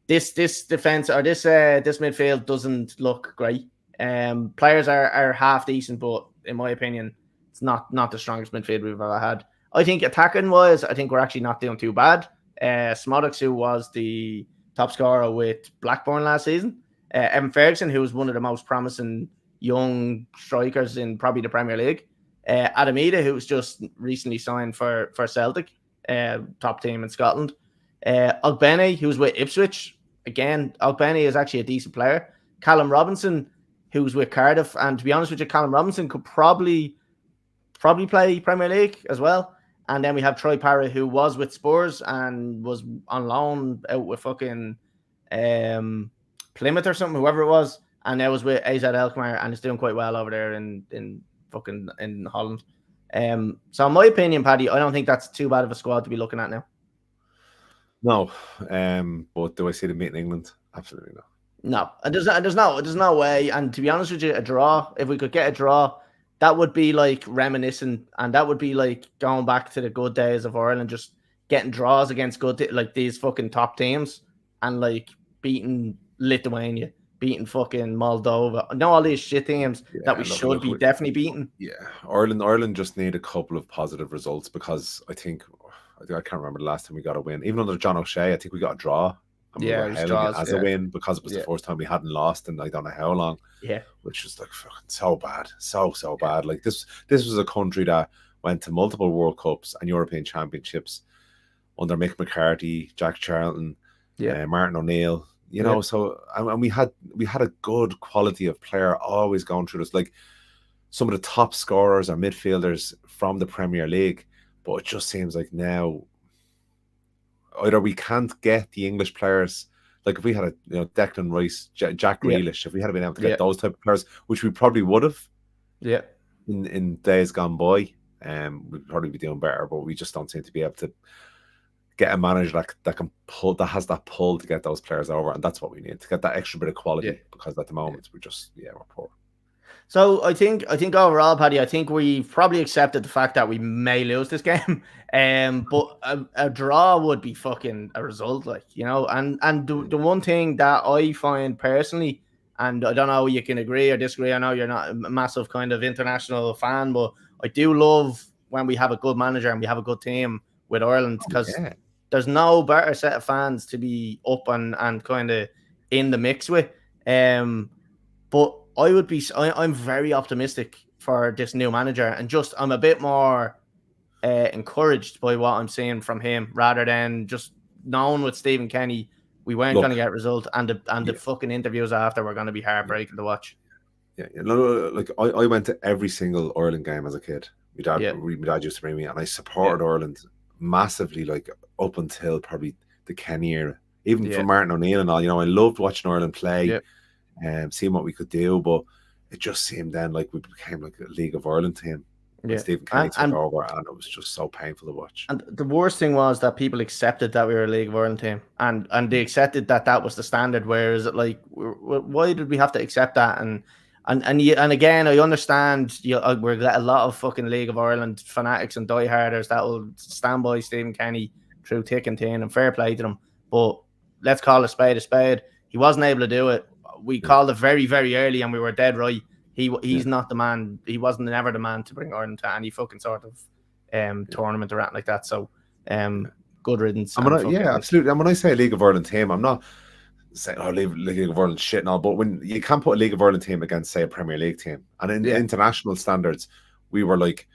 This defense or this midfield doesn't look great. Players are half decent, but in my opinion, it's not the strongest midfield we've ever had. I think attacking wise, I think we're actually not doing too bad. Smodics, who was the top scorer with Blackburn last season. Evan Ferguson, who was one of the most promising young strikers in probably the Premier League. Adamida, who's just recently signed for Celtic, top team in Scotland. Ogbene, who's with Ipswich. Again, Ogbene is actually a decent player. Callum Robinson, who's with Cardiff. And to be honest with you, Callum Robinson could probably play Premier League as well. And then we have Troy Parrott, who was with Spurs and was on loan out with fucking Plymouth or something, whoever it was. And now was with AZ Alkmaar and is doing quite well over there in Holland. So in my opinion, Paddy, I don't think that's too bad of a squad to be looking at now. No. But do I see them meeting England? Absolutely not. No. And there's no way. And to be honest with you, a draw, if we could get a draw, that would be like reminiscent, and that would be like going back to the good days of Ireland, just getting draws against like these fucking top teams and like beating Lithuania, beating fucking Moldova. No, all these shit teams that we should be definitely beating. Yeah, Ireland just need a couple of positive results because I can't remember the last time we got a win. Even under John O'Shea, I think we got a draw. And yeah, we were as a win because it was the first time we hadn't lost in I don't know how long. Yeah, which was like fucking so bad, so bad. Like this was a country that went to multiple World Cups and European Championships under Mick McCarthy, Jack Charlton, Martin O'Neill. You know, so and we had a good quality of player always going through this. Like some of the top scorers are midfielders from the Premier League, but it just seems like now either we can't get the English players, like if we had Declan Rice, Jack Grealish, if we had been able to get those type of players, which we probably would have, in days gone by, we'd probably be doing better. But we just don't seem to be able to get a manager that can pull, that has that pull to get those players over, and that's what we need to get that extra bit of quality. Because at the moment we're just we're poor. So I think overall, Paddy, I think we've probably accepted the fact that we may lose this game. But a draw would be fucking a result, like, and the one thing that I find personally, and I don't know, you can agree or disagree. I know you're not a massive kind of international fan, but I do love when we have a good manager and we have a good team with Ireland, because there's no better set of fans to be up and kind of in the mix with. But I'm very optimistic for this new manager, and I'm a bit more encouraged by what I'm seeing from him, rather than just knowing with Stephen Kenny we weren't going to get results, and the fucking interviews after were going to be heartbreaking to watch. Like I went to every single Ireland game as a kid. My dad used to bring me, and I supported Ireland massively, like up until probably the Kenny era, even from Martin O'Neill and all. I loved watching Ireland play. Seeing what we could do, but it just seemed then like we became like a League of Ireland team. when Stephen Kenny took over, and it was just so painful to watch. And the worst thing was that people accepted that we were a League of Ireland team, and they accepted that was the standard. Whereas, like, why did we have to accept that? And again, I understand we're a lot of fucking League of Ireland fanatics and dieharders that will stand by Stephen Kenny through thick and thin, and fair play to them. But let's call a spade a spade. He wasn't able to do it. We called it very, very early, and we were dead right. He's not the man. He wasn't never the man to bring Ireland to any fucking sort of tournament or anything like that. So good riddance. Absolutely. And when I say League of Ireland team, I'm not saying League of Ireland shit and all, but when you can't put a League of Ireland team against, say, a Premier League team, and in international standards, we were like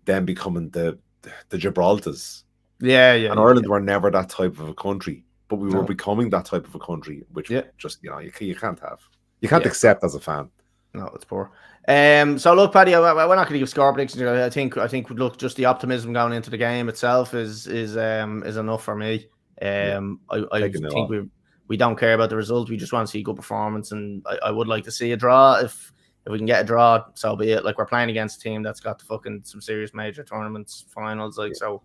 them becoming the Gibraltars. And Ireland were never that type of a country, but we were becoming that type of a country, which just you can't have. You can't accept as a fan. No, it's poor. So look, Paddy, we're not going to give score predictions. I think look, just the optimism going into the game itself is enough for me. I think we don't care about the result. We just want to see good performance, and I would like to see a draw. If we can get a draw, so be it. Like, we're playing against a team that's got fucking some serious major tournaments, finals, so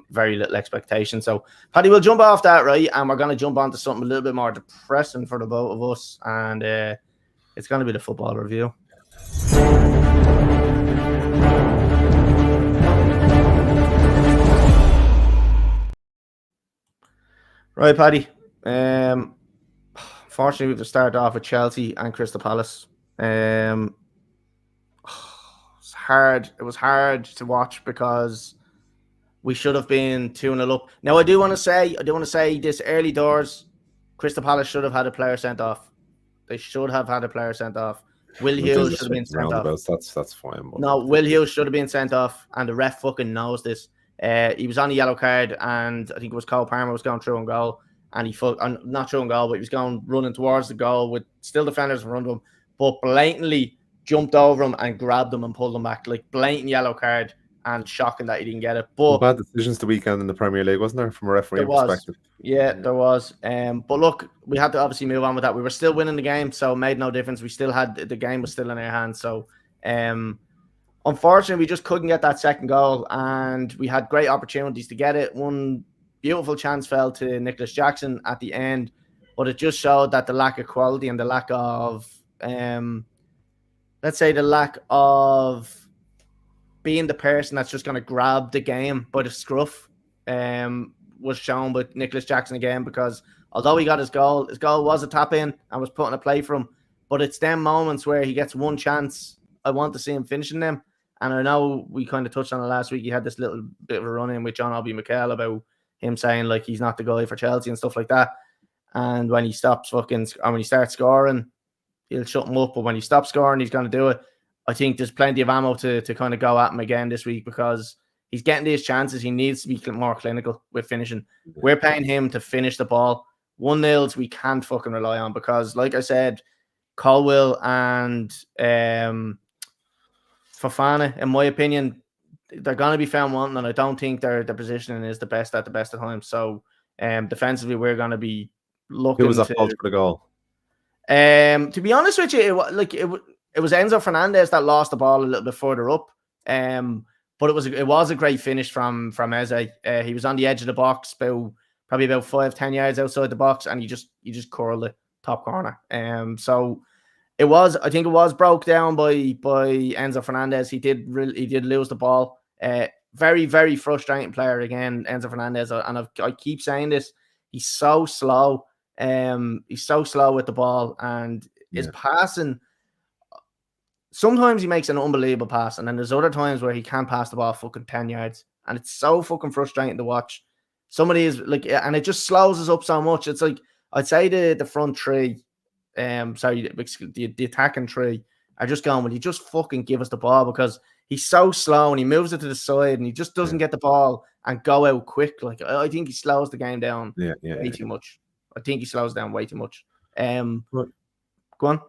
very little expectation. So, Paddy, we'll jump off that, right? And we're going to jump onto something a little bit more depressing for the both of us, and it's going to be the football review. Right, Paddy. Fortunately, we have to start off with Chelsea and Crystal Palace. It's hard. It was hard to watch because we should have been 2-0 up. Now, I do want to say this early doors, Crystal Palace should have had a player sent off. They should have had a player sent off. Will Hughes should have been sent off. That's fine. No, Will Hughes should have been sent off, and the ref fucking knows this. He was on a yellow card, and I think it was Cole Palmer was going through on goal, and not through on goal, but he was running towards the goal with still defenders in front of him, but blatantly jumped over him and grabbed him and pulled him back. Like, blatant yellow card, and shocking that he didn't get it. But bad decisions the weekend in the Premier League, wasn't there, from a referee perspective? Yeah, there was. But look, we had to obviously move on with that. We were still winning the game, so it made no difference. We still had the game was still in our hands. So, unfortunately, we just couldn't get that second goal, and we had great opportunities to get it. One beautiful chance fell to Nicholas Jackson at the end, but it just showed that the lack of quality and the lack of, let's say, the lack of being the person that's just going to grab the game by the scruff was shown with Nicholas Jackson again, because although he got his goal was a tap in and was putting a play for him, but it's them moments where he gets one chance. I want to see him finishing them. And I know we kind of touched on it last week. He had this little bit of a run-in with John Obi Mikel about him saying, like, he's not the guy for Chelsea and stuff like that. And when he stops when he starts scoring, he'll shut him up. But when he stops scoring, he's going to do it. I think there's plenty of ammo to kind of go at him again this week, because he's getting these chances. He needs to be more clinical with finishing. We're paying him to finish the ball. 1-0s we can't fucking rely on, because, like I said, Colwell and Fofana, in my opinion, they're going to be found wanting, and I don't think their positioning is the best at the best of times. So defensively, we're going to be looking. Who was that fault for the goal? To be honest with you, it was Enzo Fernandez that lost the ball a little bit further up. But it was a great finish from Eze. He was on the edge of the box, probably about 5-10 yards outside the box, and he just curled it top corner. So I think it was broke down by Enzo Fernandez. He did lose the ball. Very, very frustrating player again, Enzo Fernandez. And I keep saying this, he's so slow. He's so slow with the ball, and his passing. Sometimes he makes an unbelievable pass, and then there's other times where he can't pass the ball fucking 10 yards, and it's so fucking frustrating to watch. Somebody is like, and it just slows us up so much. It's like, I'd say the front three, the attacking three are just going, will you just fucking give us the ball, because he's so slow and he moves it to the side and he just doesn't get the ball and go out quick. Like, I think he slows the game down way too much. I think he slows down way too much. Go on.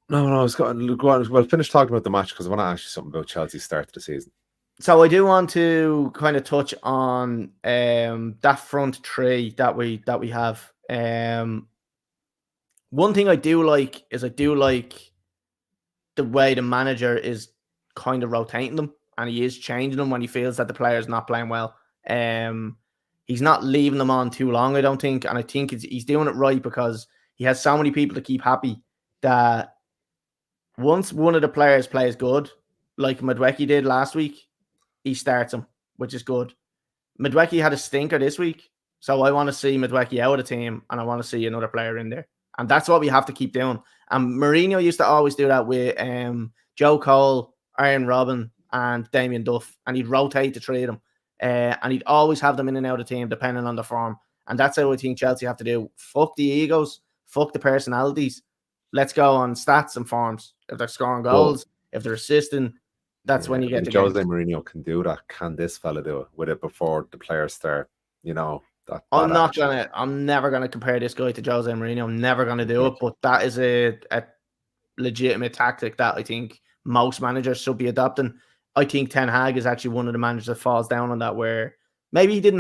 No, I was going to go on. Well, finish talking about the match, because I want to ask you something about Chelsea's start to the season. So I do want to kind of touch on that front three that we have. One thing I do like the way the manager is kind of rotating them and he is changing them when he feels that the player's not playing well. He's not leaving them on too long, I don't think, and I think he's doing it right because he has so many people to keep happy that once one of the players plays good, like Madwecki did last week, he starts him, which is good. Madwecki had a stinker this week, so I want to see Madwecki out of the team, and I want to see another player in there. And that's what we have to keep doing. And Mourinho used to always do that with Joe Cole, Aaron Robin, and Damien Duff, and he'd rotate the three of them. And he'd always have them in and out of the team, depending on the form. And that's how I think Chelsea have to do. Fuck the egos, fuck the personalities. Let's go on stats and forms. If they're scoring goals, if they're assisting, that's when you get the Jose games. Mourinho can do that. Can this fella do it with it before the players start? You know, I'm never gonna compare this guy to Jose Mourinho. I'm never gonna do it, but that is a legitimate tactic that I think most managers should be adopting. I think Ten Hag is actually one of the managers that falls down on that, where maybe he doesn't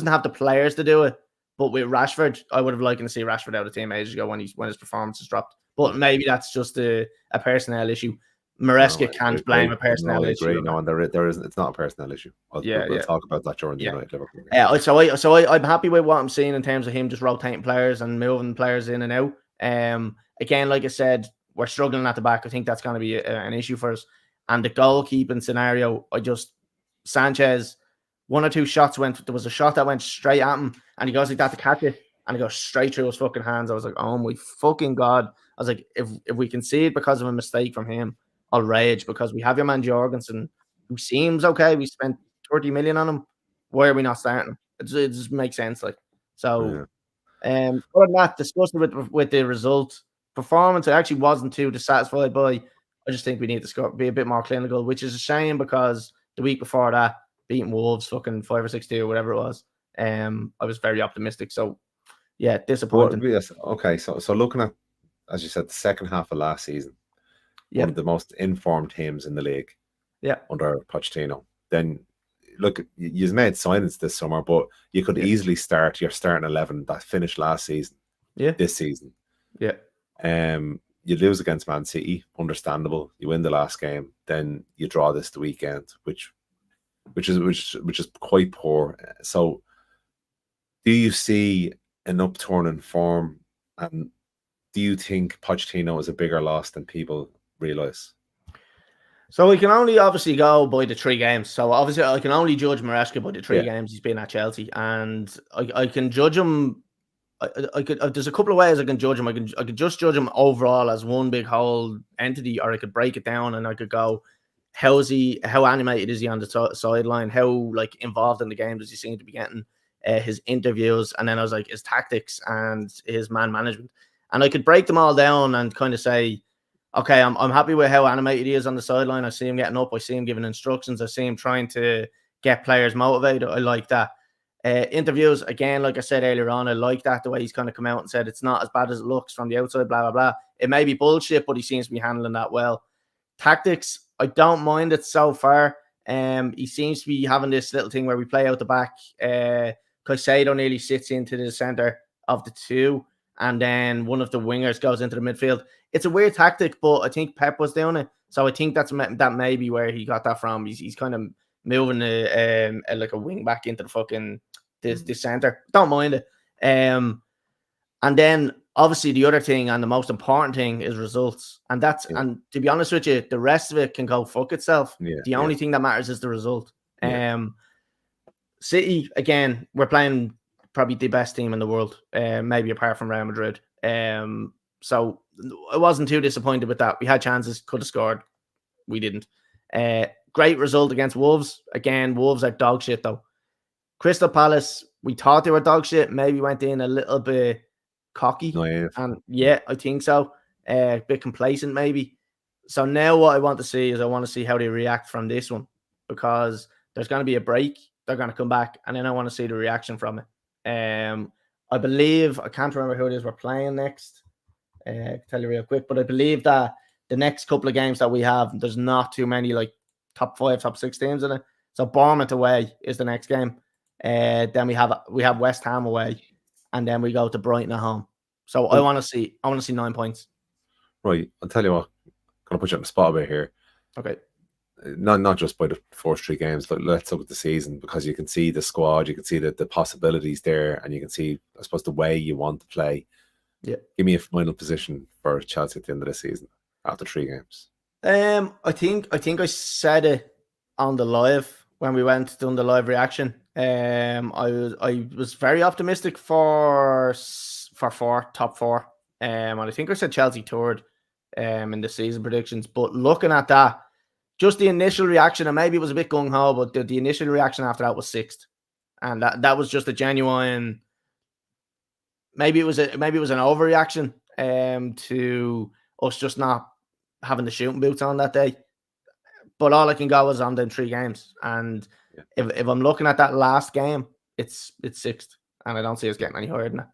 have the players to do it. But with Rashford, I would have liked to see Rashford out of the team ages ago when his performance has dropped. But maybe that's just a personnel issue. Maresca can't blame a personnel issue. No, and there isn't. It's not a personnel issue. We'll talk about that during the United Liverpool game. So I'm happy with what I'm seeing in terms of him just rotating players and moving players in and out. Again, like I said, we're struggling at the back. I think that's going to be an issue for us. And the goalkeeping scenario, Sanchez, one or two shots there was a shot that went straight at him, and he goes like that to catch it, and it goes straight through his fucking hands. I was like, oh my fucking God. I was like, if we concede because of a mistake from him, I'll rage, because we have your man Jorgensen, who seems okay. We spent 30 million on him. Why are we not starting? It just makes sense. Like, so, other than that, disgusted with the result. Performance, I actually wasn't too dissatisfied by. I just think we need to be a bit more clinical, which is a shame because the week before that, beating Wolves fucking 5 or 6-2 or whatever it was, I was very optimistic. So, yeah, disappointing. Yes. Okay, so looking at, as you said, the second half of last season, one of the most informed teams in the league, under Pochettino. Then, look, you've made signings this summer, but you could easily start your starting 11 that finished last season, this season. You lose against Man City, understandable. You win the last game, then you draw this the weekend, which is quite poor. So, do you see an upturn in form, and do you think Pochettino is a bigger loss than people realize? So we can only obviously go by the 3 games. So obviously I can only judge Maresca by the 3 games he's been at Chelsea, and I can judge him. I could. There's a couple of ways I can judge him. I could just judge him overall as one big whole entity, or I could break it down and I could go, how animated is he on the sideline? How like involved in the game does he seem to be getting? His interviews, and then I was like his tactics and his man management, and I could break them all down and kind of say, okay, I'm happy with how animated he is on the sideline. I see him getting up. I see him giving instructions. I see him trying to get players motivated. I like that. Interviews, again, like I said earlier on, I like that, the way he's kind of come out and said it's not as bad as it looks from the outside, blah, blah, blah. It may be bullshit, but he seems to be handling that well. Tactics, I don't mind it so far. He seems to be having this little thing where we play out the back. Caicedo nearly sits into the center of the 2, and then one of the wingers goes into the midfield. It's a weird tactic, but I think Pep was doing it. So I think that may be where he got that from. He's kind of moving like a wing back into the fucking the center. Don't mind it. And then obviously the other thing and the most important thing is results. And and to be honest with you, the rest of it can go fuck itself. The only thing that matters is the result. City, again, we're playing probably the best team in the world, maybe apart from Real Madrid. So I wasn't too disappointed with that. We had chances, could have scored. We didn't. Great result against Wolves. Again, Wolves are dog shit though. Crystal Palace, we thought they were dog shit. Maybe went in a little bit cocky. And I think so. A bit complacent maybe. So now what I want to see is I want to see how they react from this one, because there's going to be a break. They're going to come back, and then I want to see the reaction from it. I believe, I can't remember who it is we're playing next. I'll tell you real quick, but I believe that the next couple of games that we have, there's not too many like top 5, top 6 teams in it. So Bournemouth away is the next game. Then we have West Ham away, and then we go to Brighton at home. So I want to see 9 points. Right, I'll tell you what. I'm gonna put you on the spot a bit here. Okay. not just by the first 3 games, but let's look at the season, because you can see the squad, you can see the possibilities there, and you can see, I suppose, the way you want to play. Yeah. Give me a final position for Chelsea at the end of the season after 3 games. I think I said it on the live when we went doing the live reaction. I was very optimistic for top 4. And I think I said Chelsea third in the season predictions. But looking at that, just the initial reaction, and maybe it was a bit gung ho, but the initial reaction after that was 6th, and that was just a genuine. Maybe it was an overreaction to us just not having the shooting boots on that day. But all I can go is on them 3 games, and if I'm looking at that last game, it's 6th, and I don't see us getting any higher than that,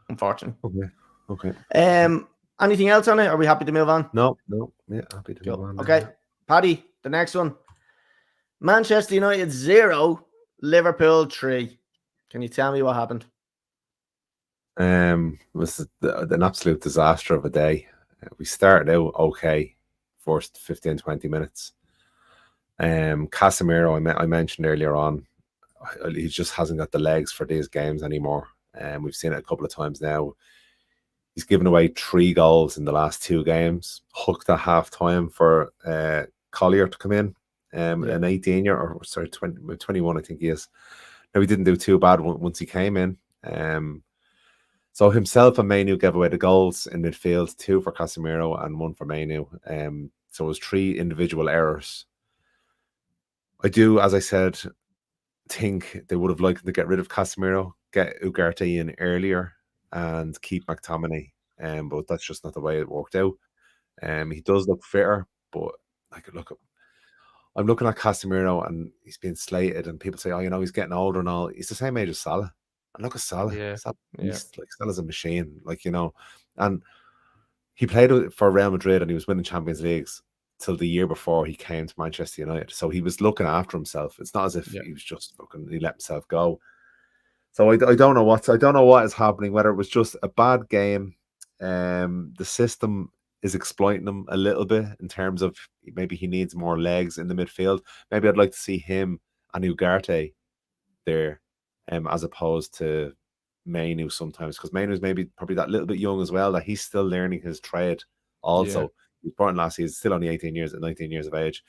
unfortunately. Okay. Anything else on it? Are we happy to move on? No. Yeah, happy to move on. Okay, Paddy, the next one. Manchester United 0, Liverpool 3. Can you tell me what happened? It was an absolute disaster of a day. We started out okay, first 15, 20 minutes. Casemiro, I mentioned earlier on, he just hasn't got the legs for these games anymore. We've seen it a couple of times now. He's given away 3 goals in the last 2 games. Hooked at half time for Collier to come in, an 18-year, or sorry, 21, I think he is. Now, he didn't do too bad once he came in. So himself and Mainu gave away the goals in midfield, 2 for Casemiro and 1 for Mainu. So it was 3 individual errors. I do, as I said, think they would have liked to get rid of Casemiro, get Ugarte in earlier, and keep McTominay. But that's just not the way it worked out. He does look fitter, but I'm looking at Casemiro and he's being slated, and people say, "Oh, he's getting older and all." He's the same age as Salah. And look at Salah. Yeah. Salah's a machine, and he played for Real Madrid and he was winning Champions Leagues till the year before he came to Manchester United. So he was looking after himself. It's not as if he was just he let himself go. So I don't know what is happening, whether it was just a bad game. The system is exploiting him a little bit in terms of maybe he needs more legs in the midfield. Maybe I'd like to see him and Ugarte there, as opposed to Mainu sometimes, because Mainu's probably that little bit young as well, that he's still learning his trade also. He was born last season, still only 19 years of age.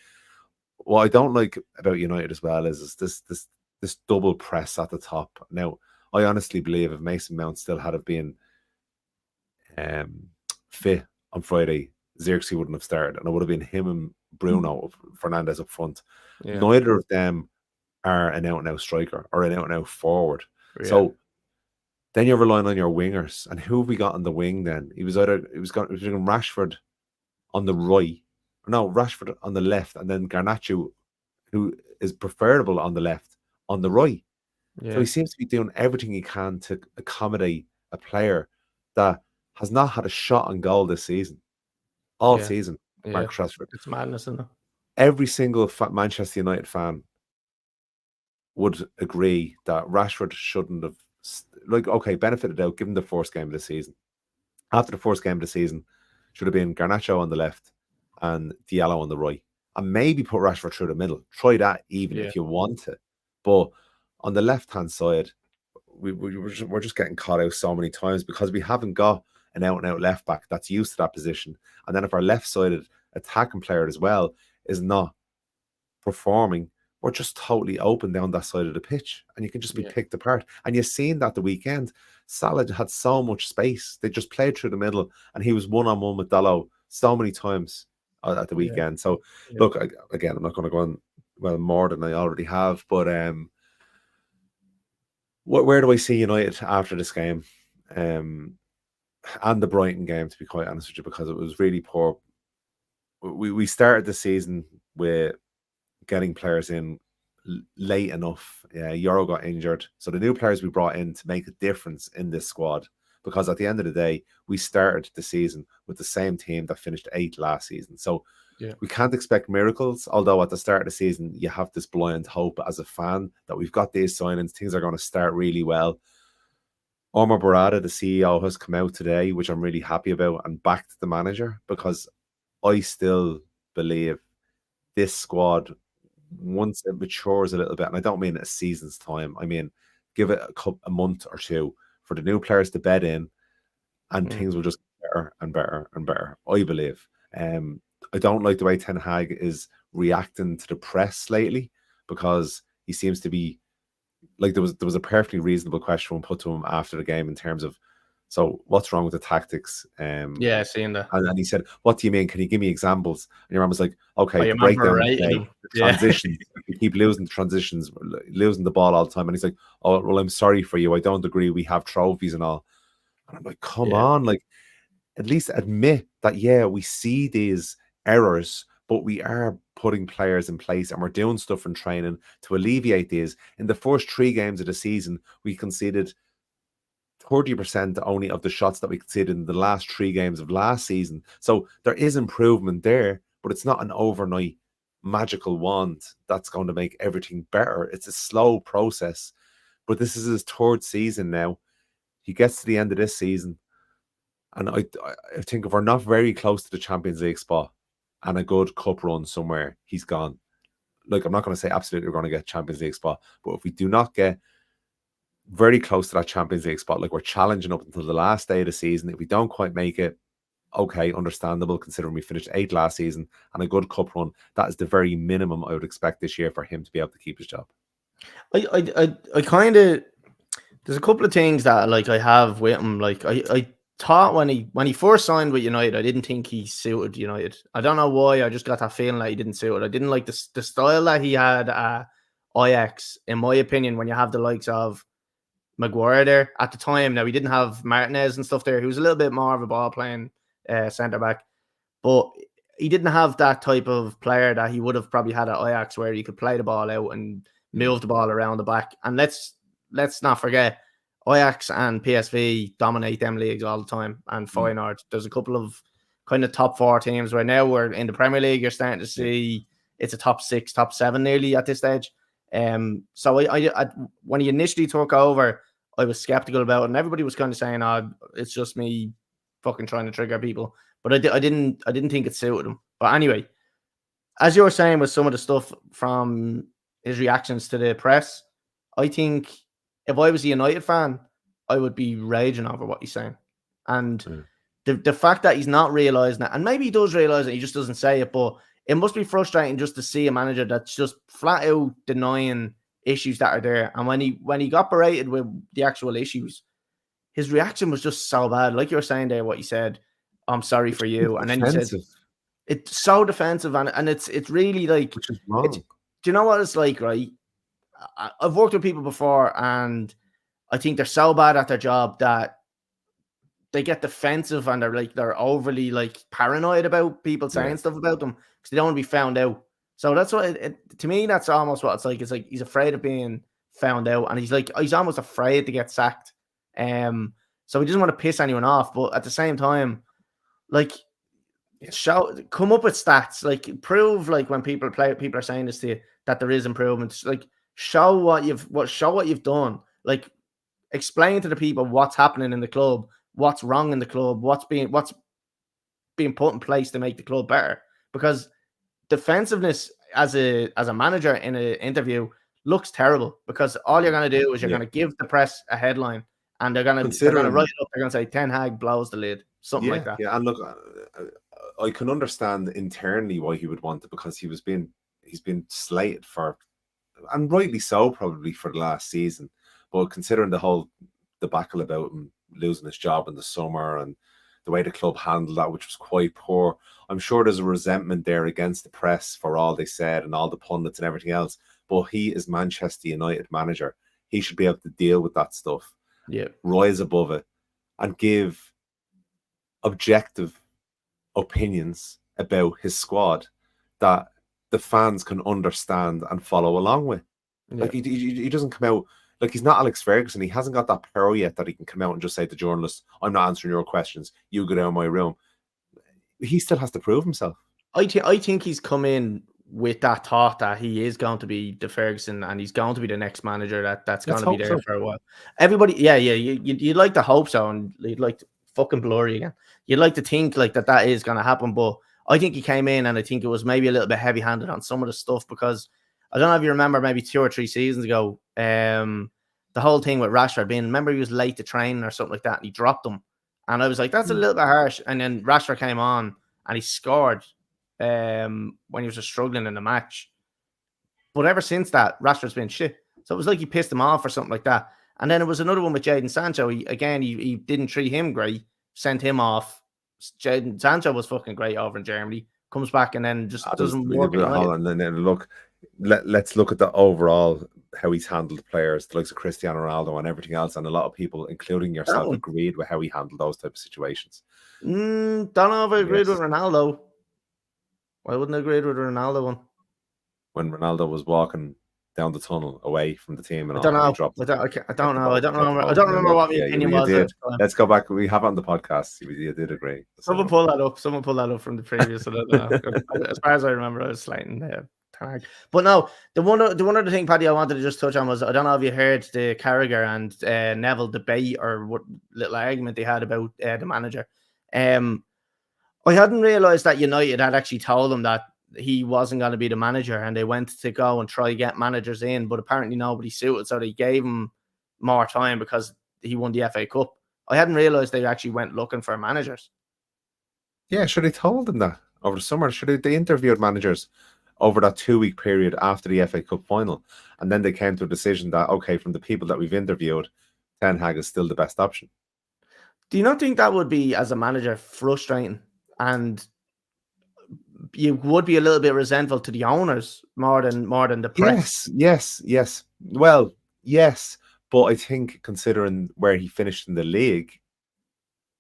What I don't like about United as well is this double press at the top. Now, I honestly believe if Mason Mount still had been fit on Friday, Xerxes wouldn't have started, and it would have been him and Bruno Fernandes up front. Neither of them are an out-and-out striker or an out-and-out forward. So then you're relying on your wingers. And who have we got on the wing then? It was Rashford on the right. No, Rashford on the left, and then Garnacho, who is preferable on the left, on the right. So he seems to be doing everything he can to accommodate a player that has not had a shot on goal this season. All season, Marcus Rashford. It's madness, isn't it? Every single Manchester United fan would agree that Rashford shouldn't have, benefited out, given the first game of the season. After the first game of the season, should have been Garnacho on the left and Diallo on the right. And maybe put Rashford through the middle. Try that even if you want to. But on the left-hand side, we're just getting caught out so many times because we haven't got an out-and-out left-back that's used to that position. And then if our left-sided attacking player as well is not performing, we're just totally open down that side of the pitch, and you can just be picked apart. And you've seen that the weekend. Salah had so much space. They just played through the middle, and he was one-on-one with Dalot so many times at the weekend. So, look, again, I'm not going to go on more than I already have, but where do I see United after this game? And the Brighton game, to be quite honest with you, because it was really poor. We started the season with getting players in late enough. Euro got injured. So the new players we brought in to make a difference in this squad, because at the end of the day, we started the season with the same team that finished 8th last season. So we can't expect miracles, although at the start of the season, you have this blind hope as a fan that we've got these signings, things are going to start really well. Omar Barada, the CEO, has come out today, which I'm really happy about, and backed the manager, because I still believe this squad, once it matures a little bit, and I don't mean a season's time, I mean give it a month or two for the new players to bed in, and things will just get better and better and better, I believe. I don't like the way Ten Hag is reacting to the press lately, because he seems to be like, there was a perfectly reasonable question put to him after the game in terms of, so what's wrong with the tactics? Yeah, seeing that. And he said, what do you mean? Can you give me examples? And your man was like, okay, your the man breakdown, berated him. the transitions, we keep losing the transitions, losing the ball all the time. And he's like, oh, well, I'm sorry for you. I don't agree. We have trophies and all. And I'm like, come on, like, at least admit that, yeah, we see these errors, but we are putting players in place and we're doing stuff in training to alleviate these. In the first 3 games of the season, we conceded 30% only of the shots that we conceded in the last 3 games of last season. So there is improvement there, but it's not an overnight magical wand that's going to make everything better. It's a slow process. But this is his 3rd season now. He gets to the end of this season, and I think if we're not very close to the Champions League spot and a good cup run somewhere, he's gone. Like, I'm not going to say absolutely we're going to get Champions League spot, but if we do not get very close to that Champions League spot, like we're challenging up until the last day of the season, if we don't quite make it, okay, understandable, considering we finished 8th last season and a good cup run. That is the very minimum I would expect this year for him to be able to keep his job. I kind of, there's a couple of things that like I have with him. Like I thought when he first signed with United, I didn't think he suited United. I don't know why. I just got that feeling that he didn't suit it. I didn't like the style that he had at Ajax, in my opinion, when you have the likes of Maguire there at the time. Now, he didn't have Martinez and stuff there. He was a little bit more of a ball playing centre back, but he didn't have that type of player that he would have probably had at Ajax, where he could play the ball out and move the ball around the back. And let's not forget, Ajax and PSV dominate them leagues all the time, and Feyenoord. There's a couple of kind of top 4 teams right now. We're in the Premier League. You're starting to see it's a top 6, top 7 nearly at this stage. So I when he initially took over, I was skeptical about it, and everybody was kind of saying, "Oh, it's just me fucking trying to trigger people." But I didn't think it suited him. But anyway, as you were saying with some of the stuff from his reactions to the press, I think if I was a United fan, I would be raging over what he's saying. And the fact that he's not realising that, and maybe he does realise it, he just doesn't say it, but it must be frustrating just to see a manager that's just flat out denying issues that are there. And when he got berated with the actual issues, his reaction was just so bad. Like you were saying there, what he said, "I'm sorry for you," and then he said, "It's so defensive," and it's really like, which is wrong. Do you know what it's like, right? I've worked with people before, and I think they're so bad at their job that they get defensive and they're overly like paranoid about people saying stuff about them because they don't want to be found out. So that's what to me, that's almost what it's like. It's like he's afraid of being found out, and he's almost afraid to get sacked. So he doesn't want to piss anyone off, but at the same time, like, come up with stats, like prove, like when people are saying this to you, that there is improvements. Like show what you've done. Like explain to the people what's happening in the club, what's wrong in the club, what's being put in place to make the club better. Because defensiveness as a manager in an interview looks terrible, because all you're going to do is you're going to give the press a headline, and they're going to write it up. They're going to say Ten Hag blows the lid, something like that. Yeah, and look, I can understand internally why he would want it, because he's been slated for, and rightly so, probably for the last season. But considering the whole debacle about him losing his job in the summer and the way the club handled that, which was quite poor, I'm sure there's a resentment there against the press for all they said and all the pundits and everything else. But he is Manchester United manager. He should be able to deal with that stuff, rise above it, and give objective opinions about his squad that the fans can understand and follow along with. Like he doesn't come out, like he's not Alex Ferguson. He hasn't got that power yet that he can come out and just say to journalists, "I'm not answering your questions. You go down my room." He still has to prove himself. I think he's come in with that thought that he is going to be the Ferguson, and he's going to be the next manager that's going to be there for a while. Everybody, you'd like to hope so, and you'd like to fucking blurry again. You'd like to think like that is going to happen, but I think he came in and I think it was maybe a little bit heavy-handed on some of the stuff because I don't know if you remember maybe 2 or 3 seasons ago, the whole thing with Rashford being, remember he was late to training or something like that and he dropped him. And I was like, that's a little bit harsh. And then Rashford came on and he scored when he was just struggling in the match. But ever since that, Rashford's been shit. So it was like he pissed him off or something like that. And then it was another one with Jadon Sancho. He didn't treat him great, sent him off. Jadon Sancho was fucking great over in Germany. Comes back and then just doesn't work. And then look, let's look at the overall how he's handled players, the likes of Cristiano Ronaldo and everything else, and a lot of people, including yourself, agreed with how he handled those type of situations. Don't know if I agreed with Ronaldo. I wouldn't agree with Ronaldo one. When Ronaldo was walking down the tunnel away from the team, and I don't know. I don't remember what my opinion was. Let's go back. We have it on the podcast. You did agree. Someone pull that up. Someone pull that up from the previous. As far as I remember, I was slating tag. But no, the one other thing, Paddy, I wanted to just touch on was, I don't know if you heard the Carragher and Neville debate or what little argument they had about the manager. I hadn't realised that United had actually told him that he wasn't going to be the manager, and they went to go and try to get managers in, but apparently nobody suited, so they gave him more time because he won the FA Cup. I hadn't realised they actually went looking for managers. Yeah, sure, they told him that over the summer. Sure, they interviewed managers over that 2-week period after the FA Cup final, and then they came to a decision that, okay, from the people that we've interviewed, Ten Hag is still the best option. Do you not think that would be, as a manager, frustrating? And you would be a little bit resentful to the owners more than the press. Yes. Well, yes, but I think considering where he finished in the league,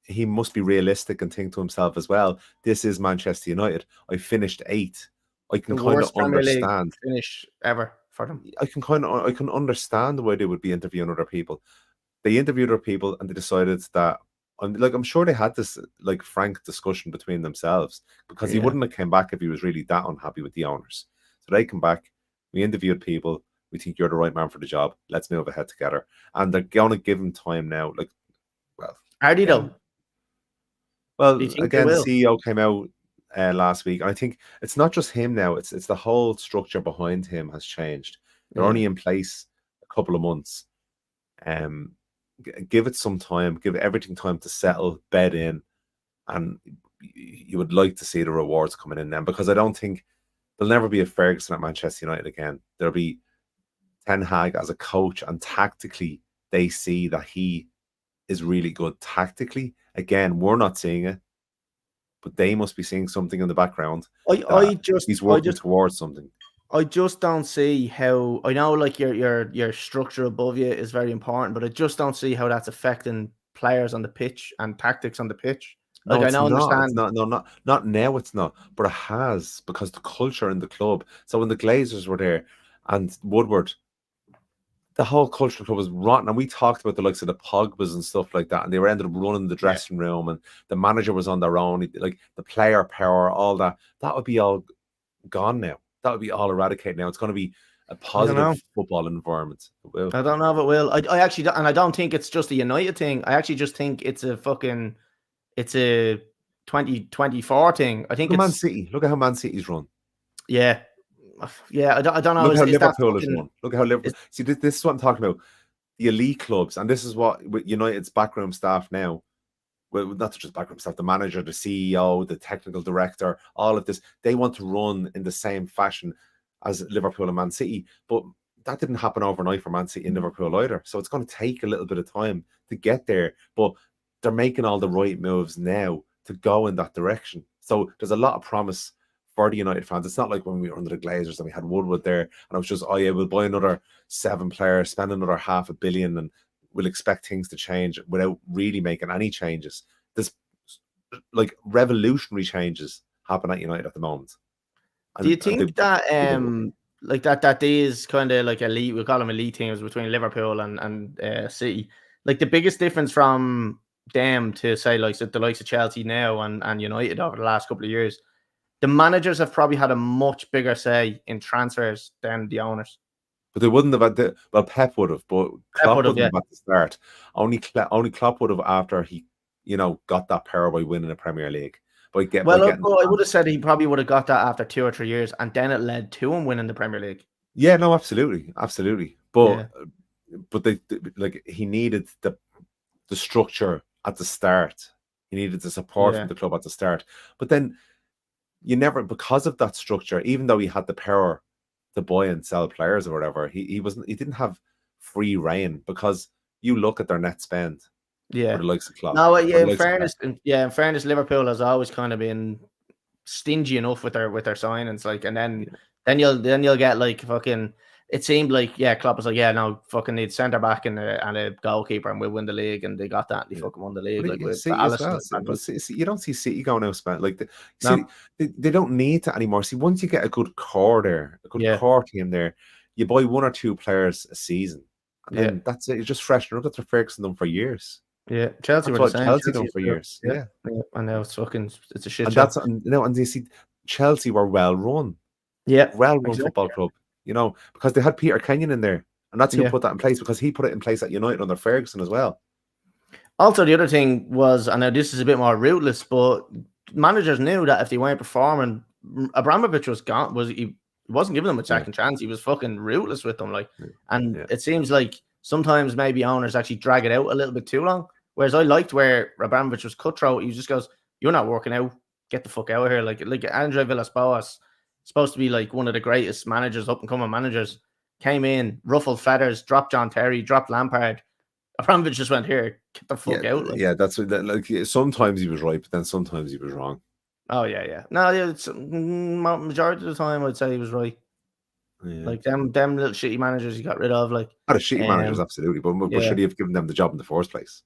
he must be realistic and think to himself as well, this is Manchester United. I finished 8th. I can kind of understand finish ever for them. I can understand why they would be interviewing other people. They interviewed other people and they decided that, I'm sure they had this like frank discussion between themselves, because he wouldn't have came back if he was really that unhappy with the owners. So they come back, we interviewed people, we think you're the right man for the job, let's move ahead together. And they're going to give him time now. Like, well, are they though? Well, again, the CEO came out last week. And I think it's not just him now, it's the whole structure behind him has changed. They're only in place a couple of months. Give it some time, give everything time to settle, bed in, and you would like to see the rewards coming in then, because I don't think there'll never be a Ferguson at Manchester United again. There'll be Ten Hag as a coach, and tactically they see that he is really good tactically. Again, we're not seeing it, but they must be seeing something in the background. He's working towards something. I just don't see how, I know like your structure above you is very important, but I just don't see how that's affecting players on the pitch and tactics on the pitch. Like, I don't understand. Not now, it's not, but it has, because the culture in the club. So when the Glazers were there and Woodward, the whole culture of the club was rotten. And we talked about the likes of the Pogbas and stuff like that, and they were ended up running the dressing room, and the manager was on their own, like the player power, all that. That would be all gone now. That would be all eradicated now. It's going to be a positive football environment. I don't know if it will. I actually, and I don't think it's just a United thing. I actually just think it's a 2024 thing. I think it's Man City. Look at how Man City's run. Yeah. I don't know. Look how Liverpool is run. Look at how Liverpool. See, this is what I'm talking about. The elite clubs, and this is what with United's backroom staff now. Well, not just backroom staff, the manager, the CEO, the technical director, all of this, they want to run in the same fashion as Liverpool and Man City. But that didn't happen overnight for Man City and Liverpool either. So it's going to take a little bit of time to get there. But they're making all the right moves now to go in that direction. So there's a lot of promise for the United fans. It's not like when we were under the Glazers and we had Woodward there and it was just, oh yeah, we'll buy another 7 players, spend another $500 million, and we'll expect things to change without really making any changes. There's like revolutionary changes happen at United at the moment. Do you think that like that these kind of like elite, we call them elite teams between Liverpool and City, like the biggest difference from them to say like the likes of Chelsea now and United over the last couple of years, the managers have probably had a much bigger say in transfers than the owners. But they wouldn't have had Pep would have, but Klopp wouldn't have at the start. Only Klopp would have after he, got that power by winning the Premier League. Well, getting. look, I would have said he probably would have got that after 2 or 3 years, and then it led to him winning the Premier League. Yeah, no, absolutely. But like he needed the structure at the start. He needed the support from the club at the start. But then you never, because of that structure, even though he had the power to buy and sell players or whatever, he didn't have free reign, because you look at their net spend. Yeah, for the likes of Klopp. No, in fairness, Liverpool has always kind of been stingy enough with their signings, like, and then you'll get like fucking. It seemed like Klopp was like, no, fucking need centre back and a goalkeeper, and we'll win the league, and they got that, and they fucking won the league. But Like with City as well. You don't see City going out spend like City. They don't need to anymore. See, once you get a good core there, a good core team there, you buy 1 or 2 players a season, and then that's it. You just freshen up. That's what Ferguson done for years. Yeah, Chelsea were the same. Chelsea done for years. Yeah, and now it's a shit and show. that's and you see, Chelsea were well run. Yeah, well run football club. Because they had Peter Kenyon in there, and that's who put that in place, because he put it in place at United under Ferguson as well. Also, the other thing was, I know this is a bit more ruthless, but managers knew that if they weren't performing, Abramovich was gone. He wasn't giving them a second chance. He was fucking ruthless with them, it seems like sometimes maybe owners actually drag it out a little bit too long. Whereas I liked where Abramovich was cutthroat. He just goes, "You're not working out. Get the fuck out of here." Like Andre Villas-Boas, supposed to be like one of the greatest managers, up and coming managers, came in, ruffled feathers, dropped John Terry, dropped Lampard. Abramovich just went, "Here, get the fuck out." That's like sometimes he was right, but then sometimes he was wrong. Oh yeah. No, it's majority of the time I'd say he was right. Yeah. Like them little shitty managers he got rid of, like not a shitty managers, absolutely, but should he have given them the job in the first place?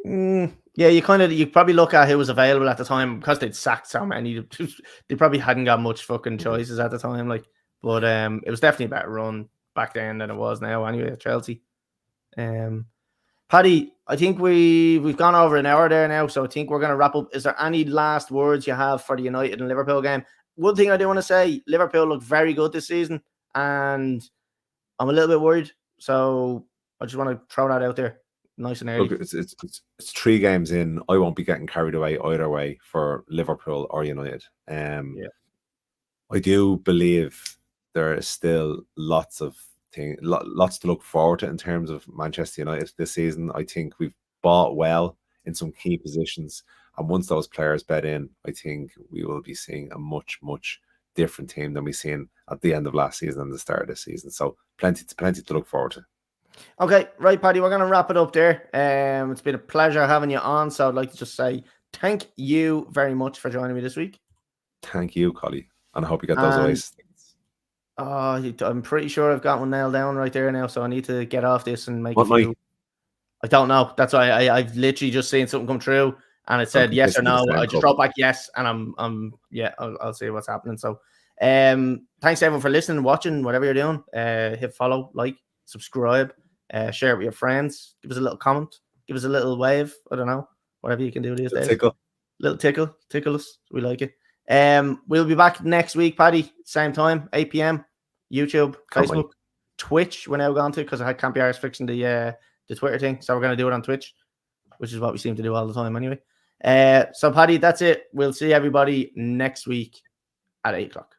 Yeah, you probably look at who was available at the time, because they'd sacked so many. They probably hadn't got much fucking choices at the time, like. But it was definitely a better run back then than it was now. Anyway, at Chelsea. Paddy, I think we've gone over an hour there now, so I think we're going to wrap up. Is there any last words you have for the United and Liverpool game? One thing I do want to say: Liverpool look very good this season, and I'm a little bit worried. So I just want to throw that out there. Nice and early. Look, it's 3 games in. I won't be getting carried away either way for Liverpool or United. I do believe there is still lots to look forward to in terms of Manchester United this season. I think we've bought well in some key positions, and once those players bed in, I think we will be seeing a much different team than we've seen at the end of last season and the start of this season. So plenty to look forward to. Okay, right, Paddy, we're going to wrap it up there. It's been a pleasure having you on, so I'd like to just say thank you very much for joining me this week. Thank you, Colly, and I hope you get those away. I'm pretty sure I've got one nailed down right there now, so I need to get off this and make a few. I don't know. That's why I've literally just seen something come through, and it said yes or no. I just wrote back yes, and I'll see what's happening. So, thanks everyone for listening, watching, whatever you're doing. Hit follow, like, subscribe. Share it with your friends. Give us a little comment. Give us a little wave. I don't know. Whatever you can do these days. Little tickle us. We like it. We'll be back next week, Paddy. Same time, 8 p.m. YouTube, Facebook, Twitch. We're now going to, because I can't be arsed fixing the Twitter thing, so we're going to do it on Twitch, which is what we seem to do all the time anyway. So, Paddy, that's it. We'll see everybody next week at 8 o'clock.